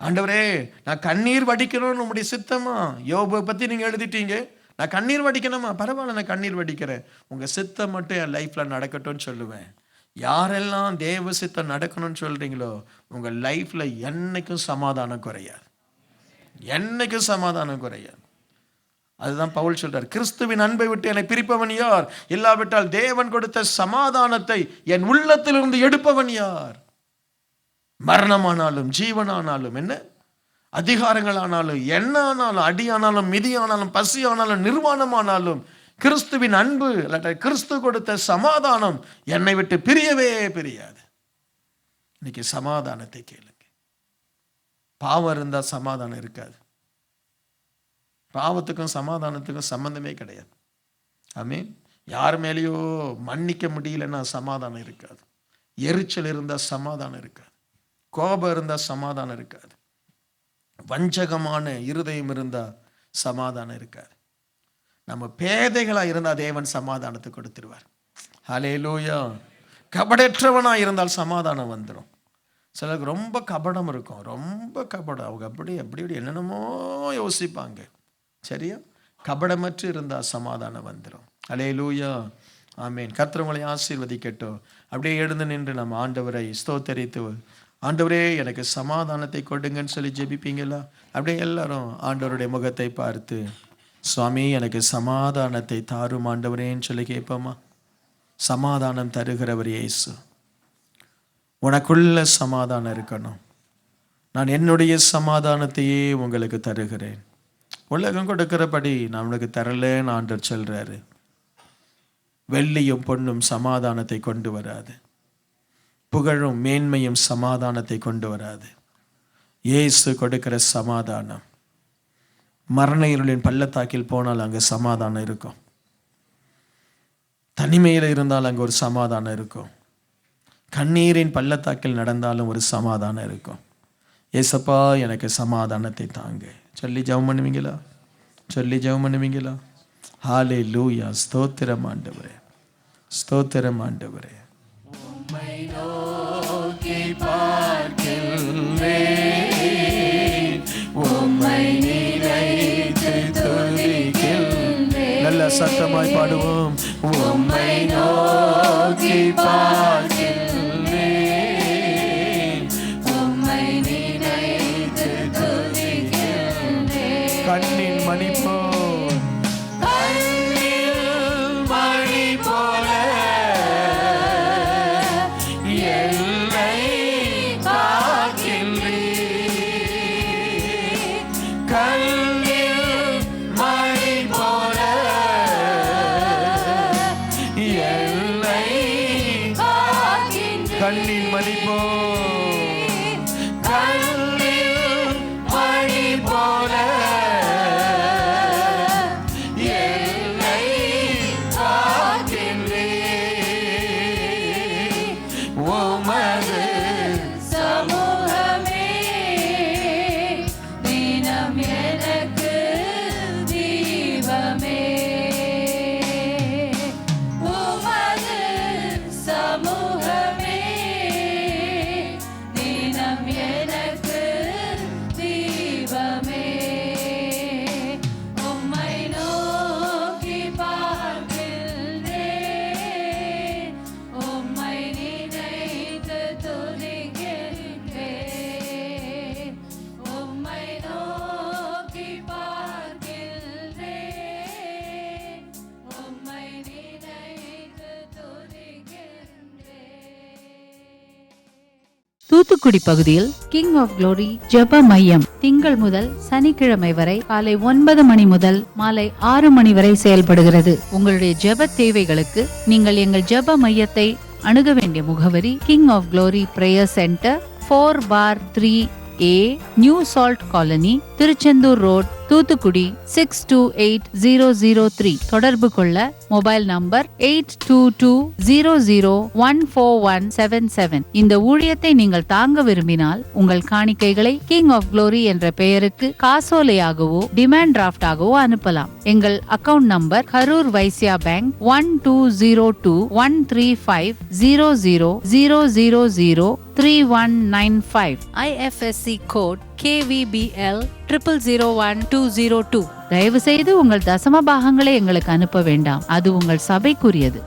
ஆண்டவரே நான் கண்ணீர் வடிக்கணும்னு உங்களுடைய சித்தமா? யோபை பற்றி நீங்கள் எழுதிட்டீங்க, நான் கண்ணீர் வடிக்கணுமா? பரவாயில்ல, நான் கண்ணீர் வடிக்கிறேன், உங்கள் சித்தம் மட்டும் என் லைஃப்பில் நடக்கட்டும்னு சொல்லுவேன். யாரெல்லாம் தேவ சித்தம் நடக்கணும்னு சொல்கிறீங்களோ உங்கள் லைஃப்பில் என்னைக்கும் சமாதானம் குறையாது, என்னைக்கும் சமாதானம் குறையாது. அதுதான் பவுல் சொல்றார், கிறிஸ்துவின் அன்பை விட்டு என்னை பிரிப்பவன் யார்? இல்லாவிட்டால் தேவன் கொடுத்த சமாதானத்தை என் உள்ளத்திலிருந்து எடுப்பவன் யார்? மரணமானாலும் ஜீவனானாலும், என்ன அதிகாரங்களானாலும், என்ன ஆனாலும், அடியானாலும், மிதியானாலும், பசியானாலும், நிர்வாணமானாலும், கிறிஸ்துவின் அன்பு இல்லாட்ட கிறிஸ்து கொடுத்த சமாதானம் என்னை விட்டு பிரியவே பிரியாது. இன்னைக்கு சமாதானத்தை கேளுங்க. பாவம் இருந்தால் சமாதானம் இருக்காது. பாவத்துக்கும் சமாதானத்துக்கும் சம்பந்தமே கிடையாது. ஆமென். யார் மேலேயோ மன்னிக்க முடியலன்னா சமாதானம் இருக்காது. எரிச்சல் இருந்தால் சமாதானம் இருக்காது. கோபம் இருந்தால் சமாதானம் இருக்காது. வஞ்சகமான இருதயம் இருந்தால் சமாதானம் இருக்காது. நம்ம பேதைகளாக இருந்தால் தேவன் சமாதானத்தை கொடுத்துருவார். ஹல்லேலூயா. கபடற்றவனாக இருந்தால் சமாதானம் வந்துடும். சிலருக்கு ரொம்ப கபடம் இருக்கும், ரொம்ப கபடம், அவங்க அப்படி என்னென்னமோ யோசிப்பாங்க. சரியா? கபடமற்று இருந்தால் சமாதானம் வந்துடும். ஹல்லேலூயா. ஆமேன். கர்த்தர் உங்களை ஆசீர்வதிக்கட்டும். அப்படியே எழுந்து நின்று நம்ம ஆண்டவரை ஸ்தோத்தரித்து, ஆண்டவரே எனக்கு சமாதானத்தை கொடுங்கன்னு சொல்லி ஜெபிப்பீங்களா? அப்படியே எல்லாரும் ஆண்டவருடைய முகத்தை பார்த்து, சுவாமி எனக்கு சமாதானத்தை தாரும் ஆண்டவரேன்னு சொல்லி கேட்போமா? சமாதானம் தருகிறவர் இயேசு. உனக்குள்ள சமாதானம் இருக்கணும். நான் என்னுடைய சமாதானத்தையே உங்களுக்கு தருகிறேன். உலகம் கொடுக்கிறபடி நான் உனக்கு தரலன்னு ஆண்டவர் சொல்றாரு. வெள்ளியும் பொன்னும் சமாதானத்தை கொண்டு வராது. புகழும் மேன்மையும் சமாதானத்தை கொண்டு வராது. இயேசு கொடுக்கிற சமாதானம். மரண இருளின் பள்ளத்தாக்கில் போனால் அங்கே சமாதானம் இருக்கும். தனிமையில் இருந்தால் அங்கே ஒரு சமாதானம் இருக்கும். கண்ணீரின் பள்ளத்தாக்கில் நடந்தாலும் ஒரு சமாதானம் இருக்கும். ஏசப்பா எனக்கு சமாதானத்தை தாங்க சொல்லி ஜெபம் பண்ணுவீங்களா? சொல்லி ஜெபம் பண்ணுவீங்களா? ஹல்லேலூயா. ஸ்தோத்திரம் ஆண்டவரே, ஸ்தோத்திரம் ஆண்டவரே. உம்மை நோக்கி பார்க்கின்றேன், உம்மை நினைத்து துதிக்கின்றேன். நல்ல சத்தமாய் பாடுவோம். உம்மை நோக்கி பார்க்கின்றேன், உம்மை நினைத்து துதிக்கின்றேன். கண்ணின் மணி போல், கண்ணில் மணி போல என்னை காக்கின்றீர். கண்ணில் மணி போல என்னை காக்கின்றீர். கண்ணின் மணி போல், கண்ணில் மணி போல என்னை காக்கின்றீர். உமது சமூகமே தினம் எனக்கு தீபமே. உமது சமூகமே தினம் எனக்கு தீபமே. உம்மை நோக்கி பார்க்கின்றேன், உம்மை நினைத்து துதிக்கின்றேன். உம்மை நோக்கி பார்க்கின்றேன், உம்மை நினைத்து துதிக்கின்றேன். தூத்துக்குடி பகுதியில் கிங் ஆஃப் குளோரி ஜெப மையம் திங்கள் முதல் சனிக்கிழமை வரை காலை 9 மணி முதல் மாலை 6 மணி வரை செயல்படுகிறது. உங்களுடைய ஜெப தேவைகளுக்கு நீங்கள் எங்கள் ஜெப மையத்தை அணுக வேண்டிய முகவரி King of Glory Prayer Centre, 4/3A, New Salt Colony, Tiruchendur road, Thoothukudi 628003. தொடர்பு கொள்ள மொபைல் நம்பர் 8220014177. இந்த ஊழியத்தை நீங்கள் தாங்க விரும்பினால் உங்கள் காணிக்கைகளை கிங் ஆஃப் குளோரி என்ற பெயருக்கு காசோலையாகவோ டிமாண்ட் டிராஃப்டாகவோ அனுப்பலாம். எங்கள் account number Karur Vaishya bank 1202135000003195. IFSC code KVBL 001202. தயவு செய்து உங்கள் தசம பாகங்களை எங்களுக்கு அனுப்ப வேண்டாம், அது உங்கள் சபைக்குரியது.